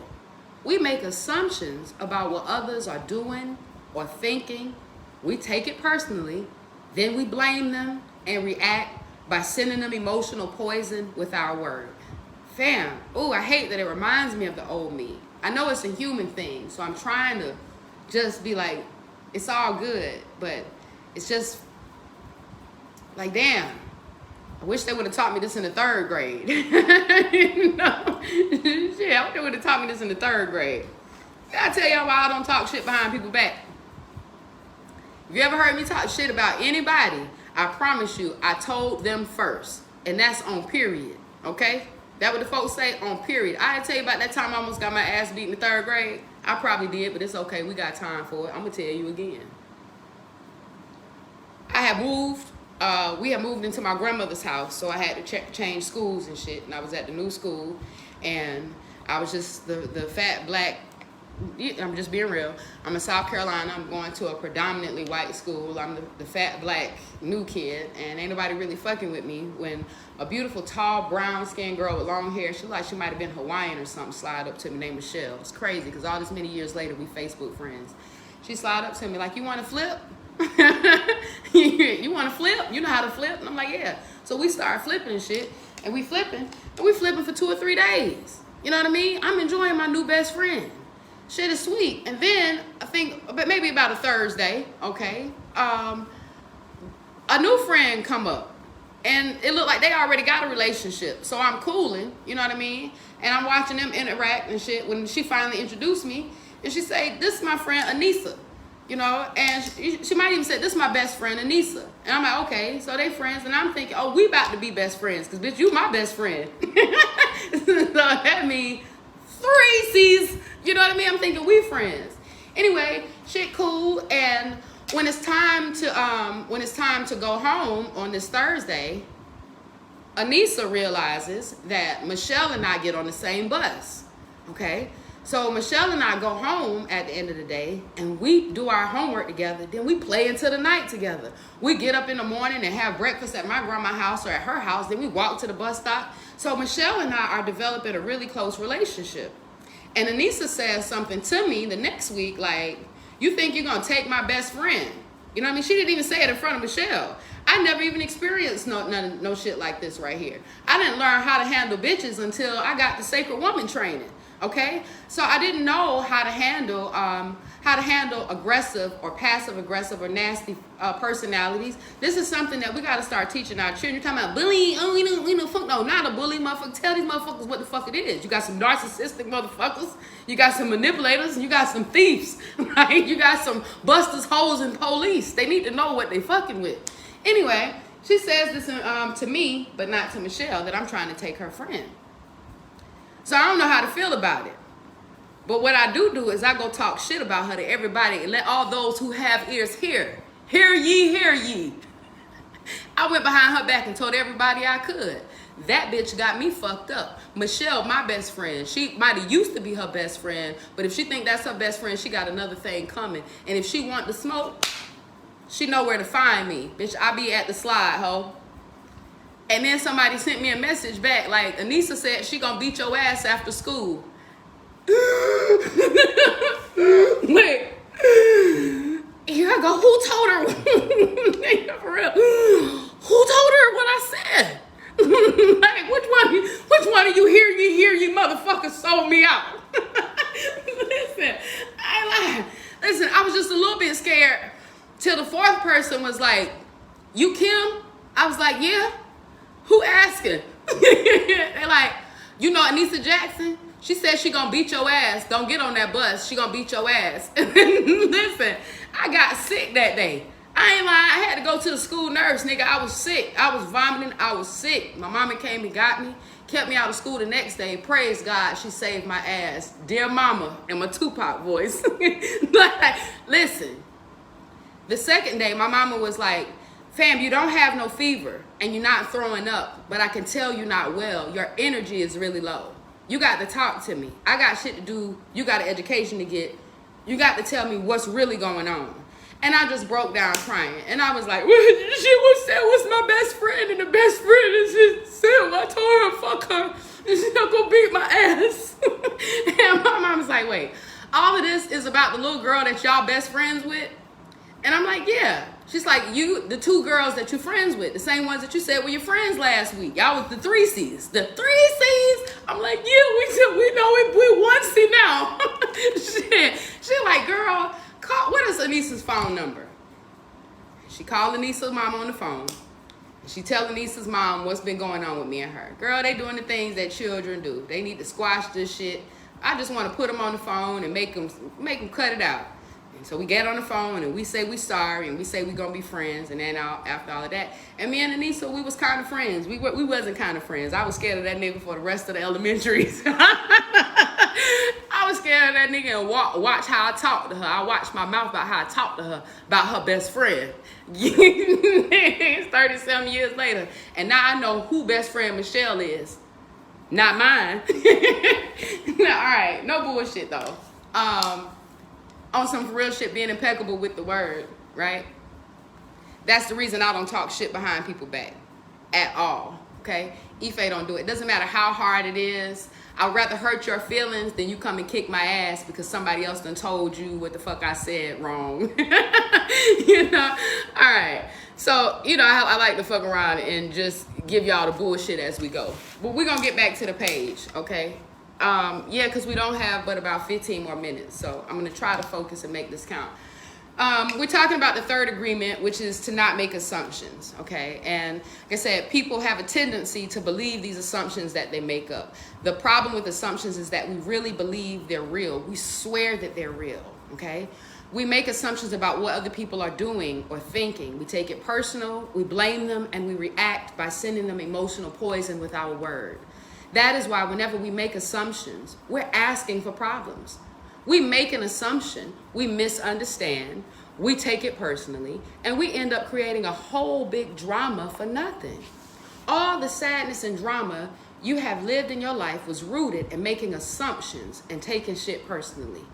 We make assumptions about what others are doing or thinking. We take it personally, then we blame them and react by sending them emotional poison with our word. Fam, I hate that it reminds me of the old me. I know it's a human thing, so I'm trying to just be like, it's all good, but it's just like, damn, I wish they would have taught me this in the 3rd grade. You know? Shit, I wish they would have taught me this in the 3rd grade. I tell y'all why I don't talk shit behind people's back. If you ever heard me talk shit about anybody, I promise you, I told them first. And that's on period, okay? That what the folks say, on period. I didn't tell you about that time I almost got my ass beat in the 3rd grade. I probably did, but it's okay. We got time for it. I'm going to tell you again. I had moved. We had moved into my grandmother's house, so I had to change schools and shit. And I was at the new school, and I was just the fat black. I'm just being real. I'm in South Carolina. I'm going to a predominantly white school. I'm the fat black new kid, and ain't nobody really fucking with me when a beautiful, tall, brown-skinned girl with long hair, she like she might have been Hawaiian or something, slide up to me named Michelle. It's crazy because all this many years later, we Facebook friends. She slide up to me like, you want to flip? You want to flip? You know how to flip? And I'm like, yeah. So we start flipping and shit, and we flipping for 2 or 3 days. You know what I mean? I'm enjoying my new best friend. Shit is sweet. And then I think maybe about a Thursday, okay, a new friend come up, and it looked like they already got a relationship. So I'm cooling, you know what I mean? And I'm watching them interact and shit. When she finally introduced me, and she say, "This is my friend Anissa," you know, and she might even say, "This is my best friend Anissa." And I'm like, okay, so they friends, and I'm thinking, oh, we about to be best friends, cause bitch, you my best friend. So that means 3 C's. You know what I mean? I'm thinking we friends. Anyway, shit cool. And when it's time to go home on this Thursday, Anissa realizes that Michelle and I get on the same bus. Okay? So Michelle and I go home at the end of the day, and we do our homework together. Then we play into the night together. We get up in the morning and have breakfast at my grandma's house or at her house. Then we walk to the bus stop. So Michelle and I are developing a really close relationship. And Anissa says something to me the next week, like, you think you're going to take my best friend? You know what I mean? She didn't even say it in front of Michelle. I never even experienced no shit like this right here. I didn't learn how to handle bitches until I got the Sacred Woman training, okay? So I didn't know how to handle aggressive or passive aggressive or nasty personalities. This is something that we got to start teaching our children. You're talking about bullying? Oh, we know, fuck no, not a bully, motherfucker. Tell these motherfuckers what the fuck it is. You got some narcissistic motherfuckers. You got some manipulators, and you got some thieves, right? You got some busters, hoes, and police. They need to know what they fucking with. Anyway, she says this to me, but not to Michelle, that I'm trying to take her friend. So I don't know how to feel about it. But what I do is I go talk shit about her to everybody and let all those who have ears hear. Hear ye, hear ye. I went behind her back and told everybody I could. That bitch got me fucked up. Michelle, my best friend, she might have used to be her best friend, but if she think that's her best friend, she got another thing coming. And if she want to smoke, she know where to find me. Bitch, I be at the slide, ho. And then somebody sent me a message back, like, Anissa said she gonna beat your ass after school. Wait. Here I go. Who told her? For real. Who told her what I said? Like, which one of you hear you motherfuckers sold me out? Listen, I lied. Listen, I was just a little bit scared till the 4th person was like, "You Kim?" I was like, "Yeah." Who asking? They're like, "You know Anissa Jackson? She said she gonna beat your ass. Don't get on that bus. She gonna beat your ass." Listen, I got sick that day. I ain't lying. I had to go to the school nurse, nigga. I was sick. I was vomiting. I was sick. My mama came and got me, kept me out of school the next day. Praise God, she saved my ass. Dear mama, in my Tupac voice. Like, listen, the second day, my mama was like, "Fam, you don't have no fever and you're not throwing up, but I can tell you're not well. Your energy is really low. You got to talk to me. I got shit to do. You got an education to get. You got to tell me what's really going on." And I just broke down crying. And I was like, she was my best friend, and the best friend is Sil. I told her, fuck her, and she's not gonna beat my ass. And my mom was like, "Wait, all of this is about the little girl that y'all best friends with?" And I'm like, "Yeah." She's like, the 2 girls that you're friends with, the same ones that you said were your friends last week. Y'all was the 3 C's. The 3 C's? I'm like, yeah, we know it. We 1 C now. Shit. She like, "Girl, what is Anissa's phone number?" She called Anissa's mom on the phone. She telling Anissa's mom what's been going on with me and her. Girl, they doing the things that children do. They need to squash this shit. I just want to put them on the phone and make them cut it out. So we get on the phone and we say we sorry and we say we gonna be friends, and then after all of that, and me and Anissa, we was kind of friends. We wasn't kind of friends. I was scared of that nigga for the rest of the elementaries. I was scared of that nigga and watch how I talk to her. I watched my mouth about how I talk to her about her best friend. It's 37 years later, and now I know who best friend Michelle is. Not mine. All right, no bullshit though. On some for real shit, being impeccable with the word, right? That's the reason I don't talk shit behind people back at all, okay? Ife don't do it. Doesn't matter how hard it is. I'd rather hurt your feelings than you come and kick my ass because somebody else done told you what the fuck I said wrong. You know? All right. So, you know, I like to fuck around and just give y'all the bullshit as we go. But we're going to get back to the page, okay? Yeah, because we don't have but about 15 more minutes. So I'm going to try to focus and make this count. We're talking about the third agreement, which is to not make assumptions, okay? And like I said, people have a tendency to believe these assumptions that they make up. The problem with assumptions is that we really believe they're real. We swear that they're real, okay? We make assumptions about what other people are doing or thinking. We take it personal, we blame them, and we react by sending them emotional poison with our word. That is why whenever we make assumptions, we're asking for problems. We make an assumption, we misunderstand, we take it personally, and we end up creating a whole big drama for nothing. All the sadness and drama you have lived in your life was rooted in making assumptions and taking shit personally.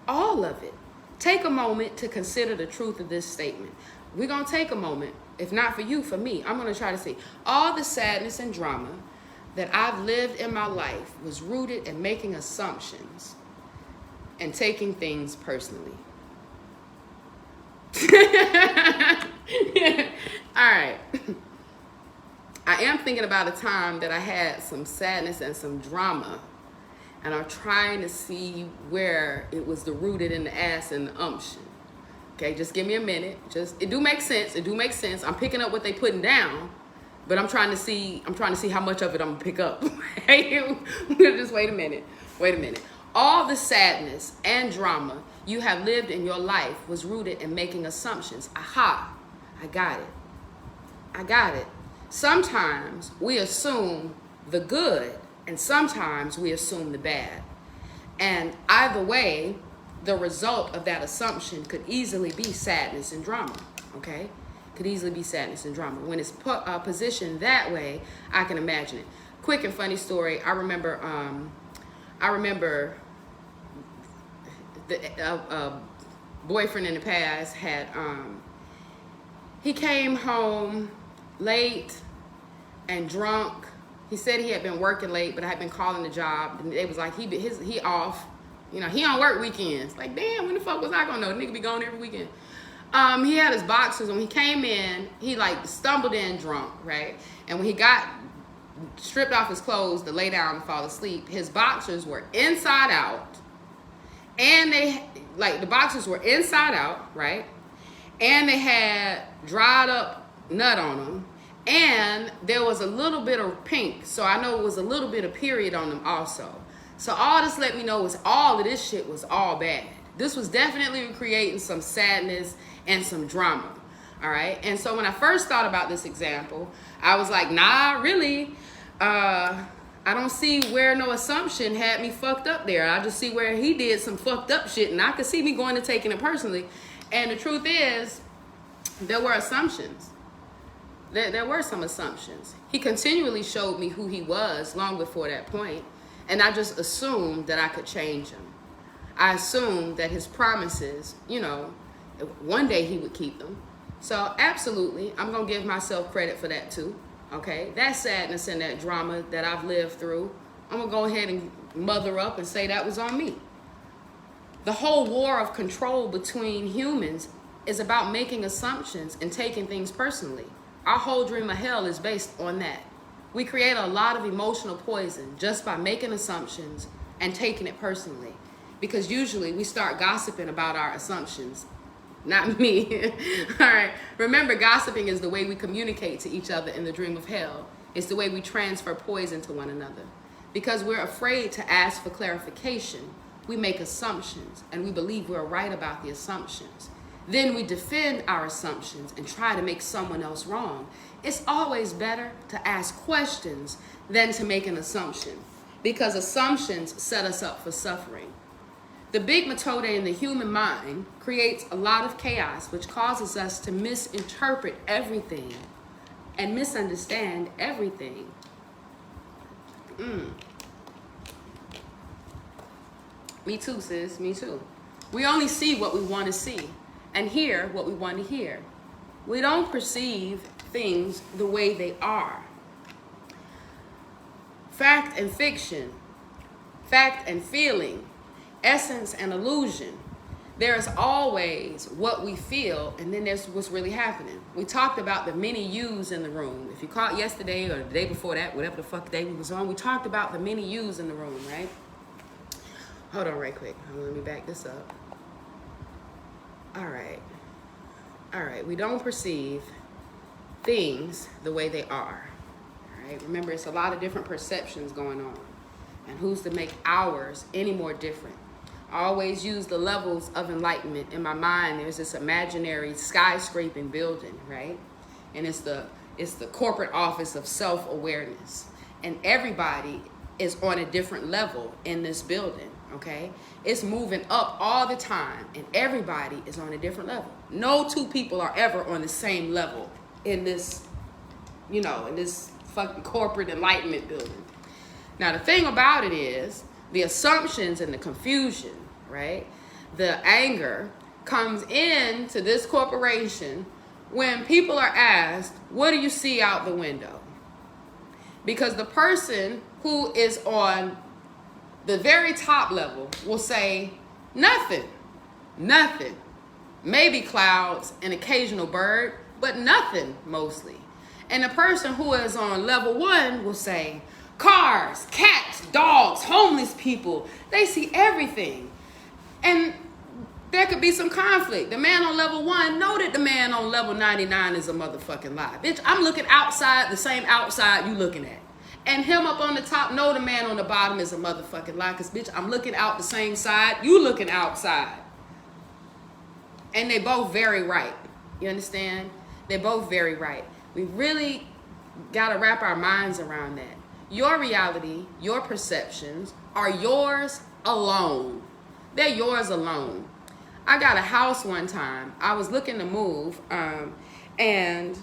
All of it. Take a moment to consider the truth of this statement. We're going to take a moment, if not for you, for me. I'm going to try to see all the sadness and drama that I've lived in my life was rooted in making assumptions and taking things personally. All right. I am thinking about a time that I had some sadness and some drama, and I'm trying to see where it was rooted in the ass and the umption. Okay, just give me a minute. It do make sense. It do make sense. I'm picking up what they putting down, but I'm trying to see how much of it I'm gonna pick up. Just wait a minute. All the sadness and drama you have lived in your life was rooted in making assumptions. Aha, I got it. Sometimes we assume the good, and sometimes we assume the bad. And either way, the result of that assumption could easily be sadness and drama, okay? Could easily be sadness and drama. When it's positioned that way, I can imagine it. Quick and funny story. I remember the boyfriend in the past had, he came home late and drunk. He said he had been working late, but I had been calling the job, and they was like, he off. You know, he don't work weekends. Like, damn, when the fuck was I gonna know? The nigga be gone every weekend. He had his boxers. When he came in, he like stumbled in drunk, right? And when he got stripped off his clothes to lay down and fall asleep, his boxers were inside out. And the boxers were inside out, right? And they had dried up nut on them. And there was a little bit of pink. So I know it was a little bit of period on them also. So all this let me know was all of this shit was all bad. This was definitely creating some sadness and some drama. All right. And so when I first thought about this example, I was like, nah, really. I don't see where no assumption had me fucked up there. I just see where he did some fucked up shit, and I could see me going and taking it personally. And the truth is, there were assumptions. There were some assumptions. He continually showed me who he was long before that point, and I just assumed that I could change him. I assumed that his promises, you know, one day he would keep them. So absolutely, I'm going to give myself credit for that too. Okay, that sadness and that drama that I've lived through, I'm going to go ahead and mother up and say that was on me. The whole war of control between humans is about making assumptions and taking things personally. Our whole dream of hell is based on that. We create a lot of emotional poison just by making assumptions and taking it personally. Because usually we start gossiping about our assumptions. Not me. All right. Remember, gossiping is the way we communicate to each other in the dream of hell. It's the way we transfer poison to one another. Because we're afraid to ask for clarification, we make assumptions and we believe we're right about the assumptions. Then we defend our assumptions and try to make someone else wrong. It's always better to ask questions than to make an assumption, because assumptions set us up for suffering. The big methode in the human mind creates a lot of chaos, which causes us to misinterpret everything and misunderstand everything. Me too, sis, me too. We only see what we want to see and hear what we want to hear. We don't perceive things the way they are. Fact and fiction, fact and feeling, essence and illusion. There's always what we feel, and then there's what's really happening. We talked about the many yous in the room. If you caught yesterday or the day before that, whatever the fuck day we was on, we talked about the many yous in the room, right? Hold on right quick. Let me back this up. All right. We don't perceive things the way they are. All right. Remember, it's a lot of different perceptions going on. And who's to make ours any more different? I always use the levels of enlightenment. In my mind, there's this imaginary skyscraping building, right? And it's the corporate office of self-awareness. And everybody is on a different level in this building, okay? It's moving up all the time, and everybody is on a different level. No two people are ever on the same level in this, in this fucking corporate enlightenment building. Now, the thing about it is, the assumptions and the confusion, right? The anger comes into this corporation when people are asked, what do you see out the window? Because the person who is on the very top level will say, nothing. Maybe clouds, an occasional bird, but nothing mostly. And the person who is on level 1 will say, cars, cats, dogs, homeless people, they see everything. And there could be some conflict. The man on level 1 know that the man on level 99 is a motherfucking lie. Bitch, I'm looking outside, the same outside you looking at. And him up on the top know the man on the bottom is a motherfucking lie. Because, bitch, I'm looking out the same side, you looking outside. And they both very right. You understand? They're both very right. We really got to wrap our minds around that. Your reality, your perceptions are yours alone. They're yours alone. I got a house one time. I was looking to move, and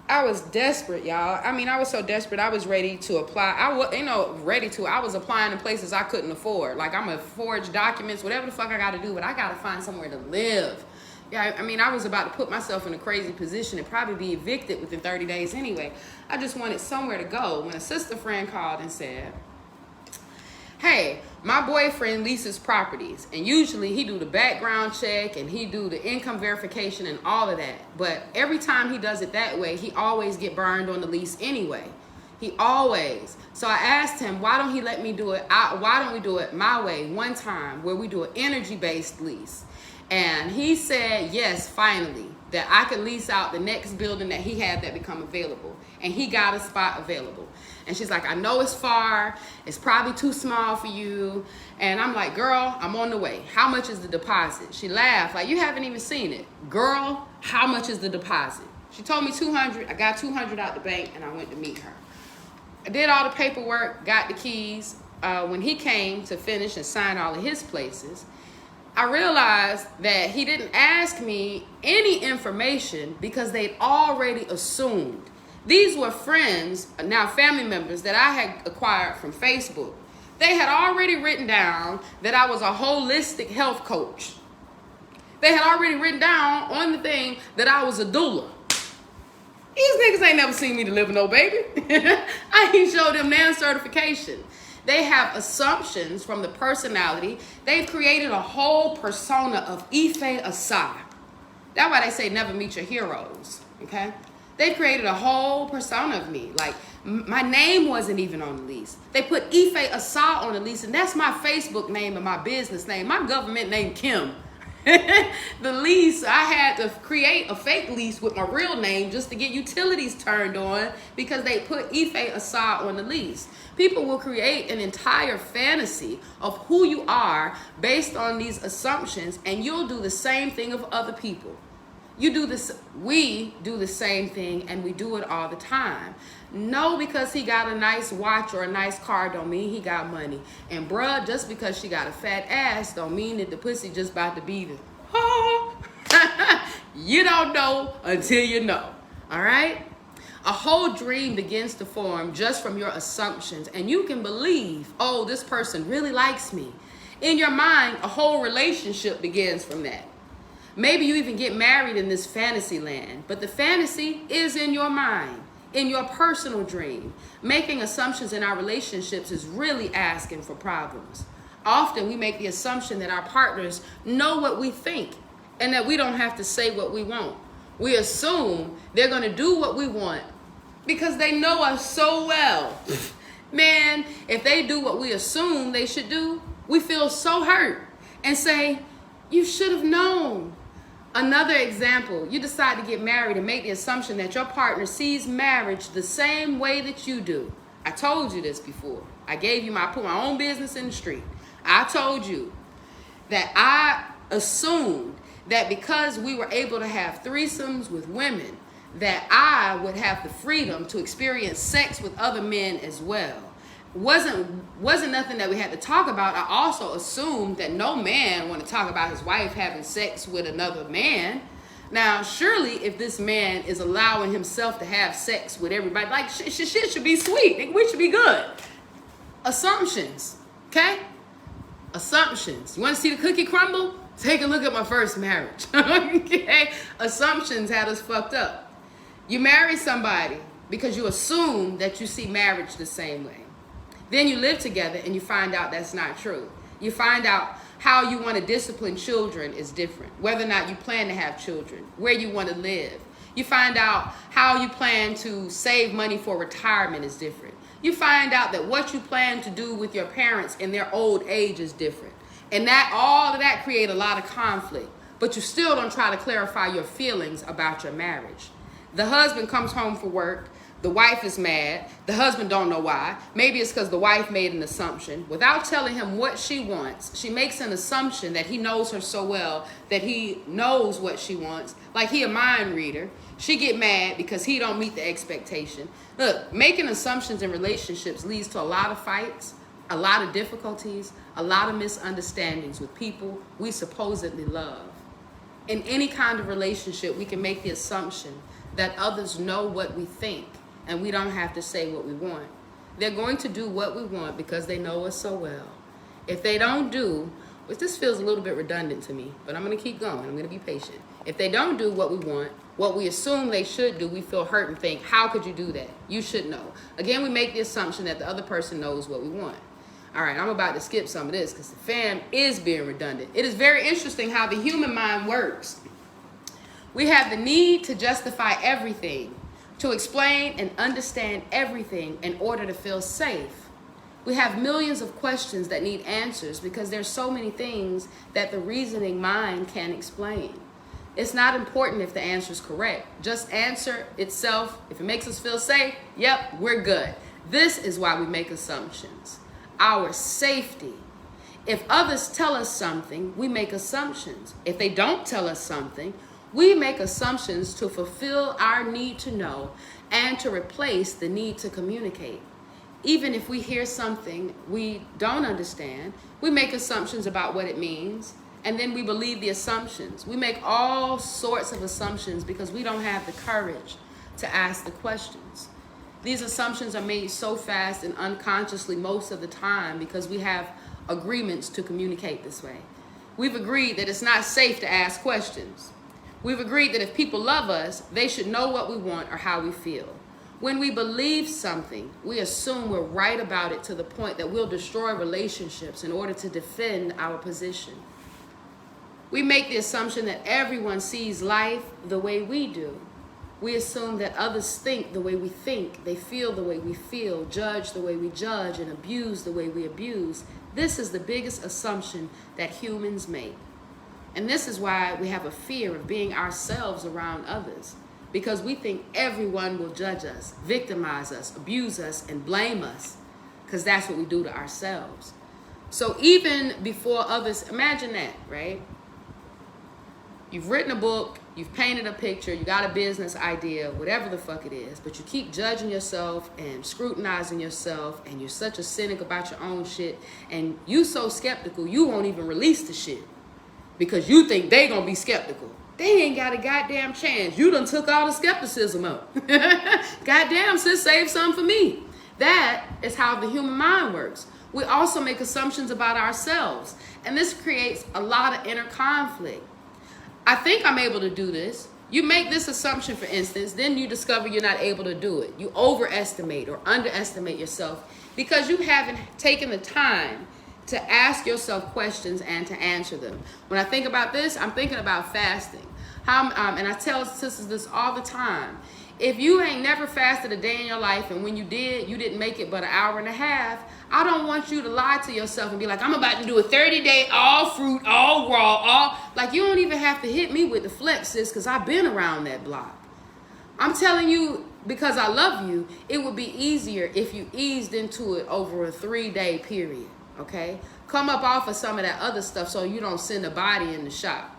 I was desperate, y'all. I mean, I was so desperate. I was ready to apply. I was applying to places I couldn't afford. Like, I'm gonna forge documents, whatever the fuck I got to do, but I got to find somewhere to live. Yeah, I mean, I was about to put myself in a crazy position and probably be evicted within 30 days anyway. I just wanted somewhere to go when a sister friend called and said, hey, my boyfriend leases properties, and usually he do the background check and he do the income verification and all of that. But every time he does it that way, he always get burned on the lease anyway. He always. So I asked him, why don't he let me do it? Why don't we do it my way one time where we do an energy-based lease? And he said, yes, finally, that I could lease out the next building that he had that become available. And he got a spot available. And she's like, I know it's far. It's probably too small for you. And I'm like, girl, I'm on the way. How much is the deposit? She laughed like, you haven't even seen it. Girl, how much is the deposit? She told me $200. I got $200 out the bank and I went to meet her. I did all the paperwork, got the keys. When he came to finish and sign all of his places, I realized that he didn't ask me any information because they'd already assumed. These were friends, now family members, that I had acquired from Facebook. They had already written down that I was a holistic health coach. They had already written down on the thing that I was a doula. These niggas ain't never seen me deliver no baby. I ain't showed them nan certification. They have assumptions from the personality. They've created a whole persona of IfeAsaX. That's why they say never meet your heroes, okay? They created a whole persona of me. Like, my name wasn't even on the lease. They put IfeAsaX on the lease, and that's my Facebook name and my business name. My government name, Kim. The lease, I had to create a fake lease with my real name just to get utilities turned on because they put IfeAsaX on the lease. People will create an entire fantasy of who you are based on these assumptions, and you'll do the same thing of other people. You do this, we do the same thing, and we do it all the time. No, because he got a nice watch or a nice car don't mean he got money. And bruh, just because she got a fat ass don't mean that the pussy just about to be the, you don't know until you know, all right? A whole dream begins to form just from your assumptions, and you can believe, oh, this person really likes me. In your mind, a whole relationship begins from that. Maybe you even get married in this fantasy land, but the fantasy is in your mind, in your personal dream. Making assumptions in our relationships is really asking for problems. Often we make the assumption that our partners know what we think and that we don't have to say what we want. We assume they're going to do what we want because they know us so well. Man, if they do what we assume they should do, we feel so hurt and say, you should have known. Another example, you decide to get married and make the assumption that your partner sees marriage the same way that you do. I told you this before. I put my own business in the street. I told you that I assumed that because we were able to have threesomes with women, that I would have the freedom to experience sex with other men as well. Wasn't nothing that we had to talk about. I also assumed that no man want to talk about his wife having sex with another man. Now, surely if this man is allowing himself to have sex with everybody, like shit should be sweet. We should be good. Assumptions, okay? Assumptions. You want to see the cookie crumble? Take a look at my first marriage, okay? Assumptions had us fucked up. You marry somebody because you assume that you see marriage the same way. Then you live together and you find out that's not true. You find out how you want to discipline children is different. Whether or not you plan to have children, where you want to live. You find out how you plan to save money for retirement is different. You find out that what you plan to do with your parents in their old age is different. And that all of that create a lot of conflict. But you still don't try to clarify your feelings about your marriage. The husband comes home from work. The wife is mad. The husband don't know why. Maybe it's because the wife made an assumption. Without telling him what she wants, she makes an assumption that he knows her so well, that he knows what she wants. Like he a mind reader. She get mad because he don't meet the expectation. Look, making assumptions in relationships leads to a lot of fights, a lot of difficulties, a lot of misunderstandings with people we supposedly love. In any kind of relationship, we can make the assumption that others know what we think, and we don't have to say what we want. They're going to do what we want because they know us so well. If they don't do, which this feels a little bit redundant to me, but I'm going to keep going. I'm going to be patient. If they don't do what we want, what we assume they should do, we feel hurt and think, how could you do that? You should know. Again, we make the assumption that the other person knows what we want. All right, I'm about to skip some of this because the fam is being redundant. It is very interesting how the human mind works. We have the need to justify everything, to explain and understand everything in order to feel safe. We have millions of questions that need answers because there's so many things that the reasoning mind can't explain. It's not important if the answer is correct. Just answer itself. If it makes us feel safe, yep, we're good. This is why we make assumptions. Our safety. If others tell us something, we make assumptions. If they don't tell us something, we make assumptions to fulfill our need to know and to replace the need to communicate. Even if we hear something we don't understand, we make assumptions about what it means, and then we believe the assumptions. We make all sorts of assumptions because we don't have the courage to ask the questions. These assumptions are made so fast and unconsciously most of the time because we have agreements to communicate this way. We've agreed that it's not safe to ask questions. We've agreed that if people love us, they should know what we want or how we feel. When we believe something, we assume we're right about it to the point that we'll destroy relationships in order to defend our position. We make the assumption that everyone sees life the way we do. We assume that others think the way we think, they feel the way we feel, judge the way we judge, and abuse the way we abuse. This is the biggest assumption that humans make. And this is why we have a fear of being ourselves around others, because we think everyone will judge us, victimize us, abuse us, and blame us, because that's what we do to ourselves. So even before others, imagine that, right? You've written a book, you've painted a picture, you got a business idea, whatever the fuck it is, but you keep judging yourself and scrutinizing yourself, and you're such a cynic about your own shit, and you so skeptical, you won't even release the shit because you think they gonna be skeptical. They ain't got a goddamn chance. You done took all the skepticism up. Goddamn, sis, save some for me. That is how the human mind works. We also make assumptions about ourselves, and this creates a lot of inner conflict. I think I'm able to do this. You make this assumption, for instance, then you discover you're not able to do it. You overestimate or underestimate yourself because you haven't taken the time to ask yourself questions and to answer them. When I think about this, I'm thinking about fasting. And I tell sisters this all the time. If you ain't never fasted a day in your life, and when you did, you didn't make it but an hour and a half, I don't want you to lie to yourself and be like, I'm about to do a 30-day, all fruit, all raw, all... Like, you don't even have to hit me with the flex, sis, because I've been around that block. I'm telling you, because I love you, it would be easier if you eased into it over a 3-day period, okay? Come up off of some of that other stuff so you don't send a body in the shop.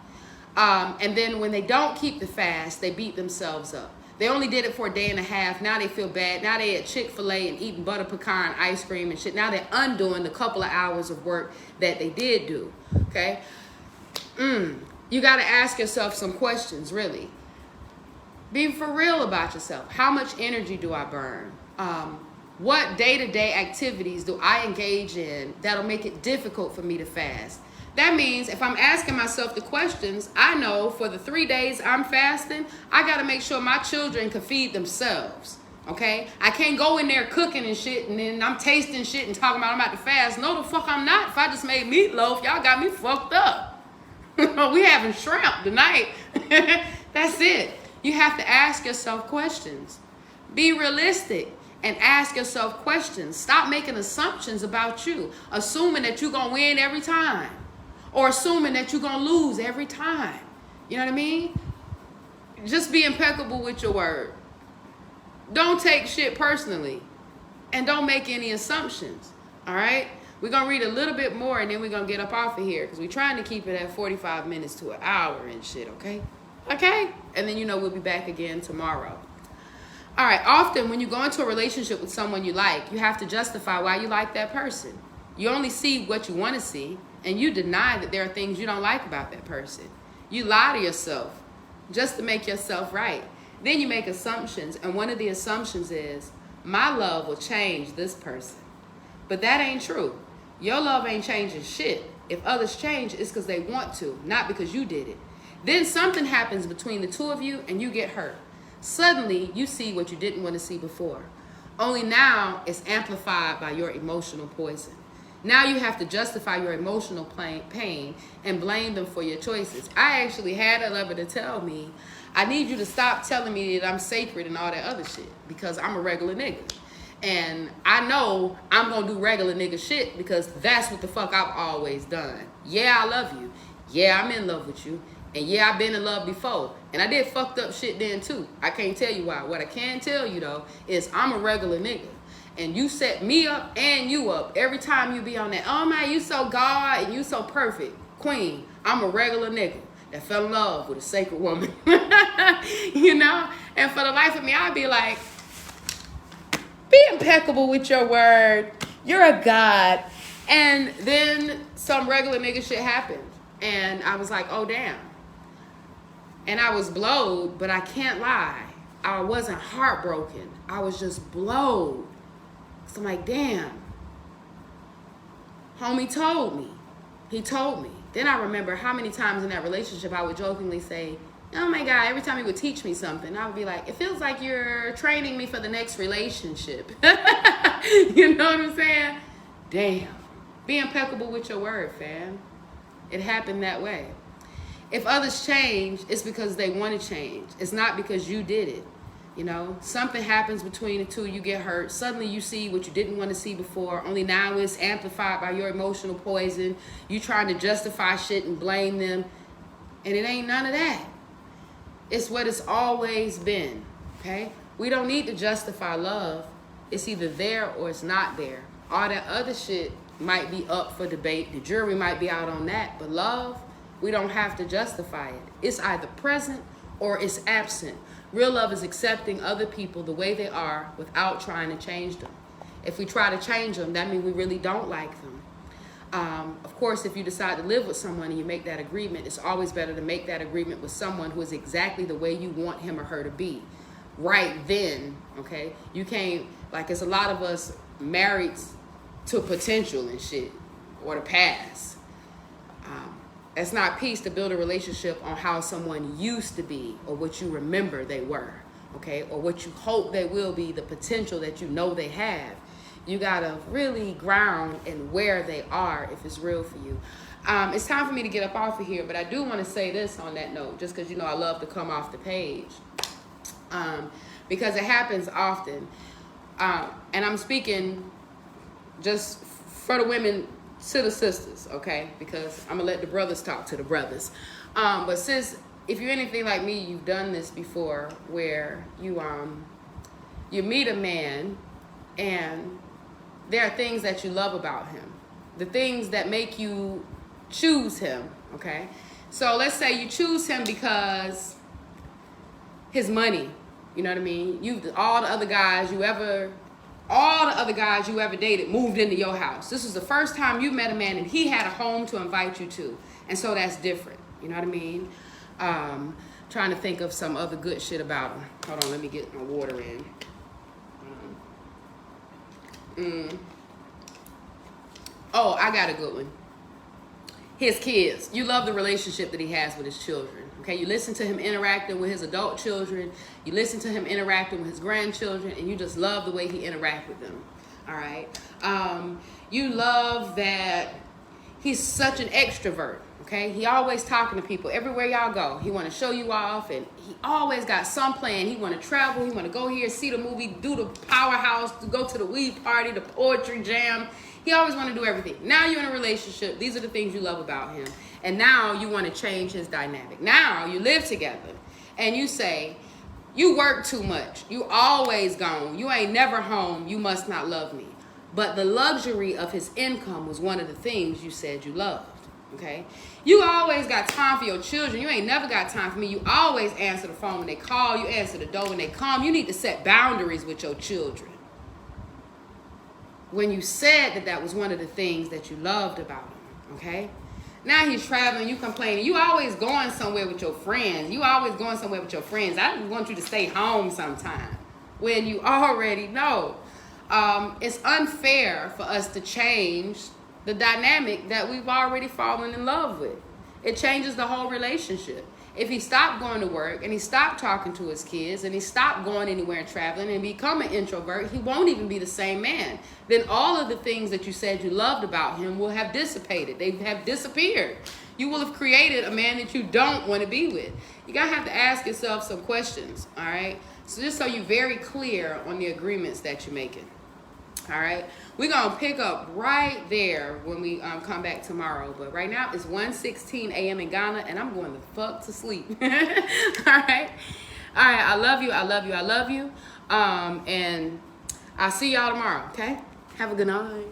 And then when they don't keep the fast, they beat themselves up. They only did it for a day and a half. Now they feel bad. Now they at Chick-fil-A and eating butter pecan ice cream and shit. Now they're undoing the couple of hours of work that they did do, okay? You got to ask yourself some questions, really. Be for real about yourself. How much energy do I burn? What day-to-day activities do I engage in that'll make it difficult for me to fast? That means if I'm asking myself the questions, I know for the 3 days I'm fasting, I got to make sure my children can feed themselves, okay? I can't go in there cooking and shit, and then I'm tasting shit and talking about I'm about to fast. No, the fuck I'm not. If I just made meatloaf, y'all got me fucked up. We having shrimp tonight. That's it. You have to ask yourself questions. Be realistic and ask yourself questions. Stop making assumptions about you, assuming that you're going to win every time. Or assuming that you're going to lose every time. You know what I mean? Just be impeccable with your word. Don't take shit personally. And don't make any assumptions. All right? We're going to read a little bit more and then we're going to get up off of here. Because we're trying to keep it at 45 minutes to an hour and shit, okay? Okay? And then, we'll be back again tomorrow. All right. Often when you go into a relationship with someone you like, you have to justify why you like that person. You only see what you want to see. And you deny that there are things you don't like about that person. You lie to yourself just to make yourself right. Then you make assumptions. And one of the assumptions is, my love will change this person. But that ain't true. Your love ain't changing shit. If others change, it's because they want to, not because you did it. Then something happens between the two of you and you get hurt. Suddenly, you see what you didn't want to see before. Only now it's amplified by your emotional poison. Now you have to justify your emotional pain and blame them for your choices. I actually had a lover to tell me, I need you to stop telling me that I'm sacred and all that other shit because I'm a regular nigga. And I know I'm going to do regular nigga shit because that's what the fuck I've always done. Yeah, I love you. Yeah, I'm in love with you. And yeah, I've been in love before. And I did fucked up shit then too. I can't tell you why. What I can tell you though is I'm a regular nigga. And you set me up and you up every time you be on that. Oh man, you so God and you so perfect. Queen, I'm a regular nigga that fell in love with a sacred woman. And for the life of me, I'd be like, be impeccable with your word. You're a God. And then some regular nigga shit happened. And I was like, oh damn. And I was blowed, but I can't lie. I wasn't heartbroken. I was just blowed. So I'm like, damn. Homie told me. He told me. Then I remember how many times in that relationship I would jokingly say, oh my God, every time he would teach me something, I would be like, it feels like you're training me for the next relationship. You know what I'm saying? Damn. Be impeccable with your word, fam. It happened that way. If others change, it's because they want to change. It's not because you did it. Something happens between the two, you get hurt. Suddenly you see what you didn't want to see before. Only now it's amplified by your emotional poison. You trying to justify shit and blame them. And it ain't none of that. It's what it's always been, okay? We don't need to justify love. It's either there or it's not there. All that other shit might be up for debate. The jury might be out on that. But love, we don't have to justify it. It's either present or it's absent. Real love is accepting other people the way they are without trying to change them. If we try to change them, that means we really don't like them. Of course, if you decide to live with someone and you make that agreement, it's always better to make that agreement with someone who is exactly the way you want him or her to be. Right then, okay? You can't, like, it's a lot of us married to potential and shit, or the past. It's not peace to build a relationship on how someone used to be or what you remember they were, okay? Or what you hope they will be, the potential that you know they have. You gotta really ground in where they are if it's real for you. It's time for me to get up off of here, but I do want to say this on that note, just because, you know, I love to come off the page. Because it happens often. And I'm speaking just for the women to the sisters, okay? Because I'm gonna let the brothers talk to the brothers. But sis, if you're anything like me, you've done this before, where you meet a man and there are things that you love about him, the things that make you choose him, okay? So let's say you choose him because his money, you know what I mean? All the other guys you ever dated moved into your house. This was the first time you met a man and he had a home to invite you to. And so that's different, you know what I mean? Trying to think of some other good shit about him. Hold on, let me get my water in. Oh, I got a good one. His kids. You love the relationship that he has with his children. Okay, you listen to him interacting with his adult children. You listen to him interacting with his grandchildren, and you just love the way he interacts with them. All right. You love that he's such an extrovert. Okay, he always talking to people everywhere y'all go. He want to show you off, and he always got some plan. He want to travel. He want to go here, see the movie, do the powerhouse, go to the weed party, the poetry jam. He always want to do everything. Now you're in a relationship. These are the things you love about him. And now you want to change his dynamic. Now you live together and you say, you work too much. You always gone. You ain't never home. You must not love me. But the luxury of his income was one of the things you said you loved. Okay? You always got time for your children. You ain't never got time for me. You always answer the phone when they call. You answer the door when they come. You need to set boundaries with your children. When you said that was one of the things that you loved about him, okay? Now he's traveling, you complaining. You always going somewhere with your friends. You always going somewhere with your friends. I want you to stay home sometime when you already know. It's unfair for us to change the dynamic that we've already fallen in love with. It changes the whole relationship. If he stopped going to work and he stopped talking to his kids and he stopped going anywhere and traveling and become an introvert, he won't even be the same man. Then all of the things that you said you loved about him will have dissipated. They have disappeared. You will have created a man that you don't want to be with. You gotta have to ask yourself some questions, all right? So just so you're very clear on the agreements that you're making. All right, we're gonna pick up right there when we come back tomorrow. But right now it's 1:16 a.m. in Ghana, and I'm going the fuck to sleep. All right. I love you. I love you. I love you. And I'll see y'all tomorrow. Okay. Have a good night.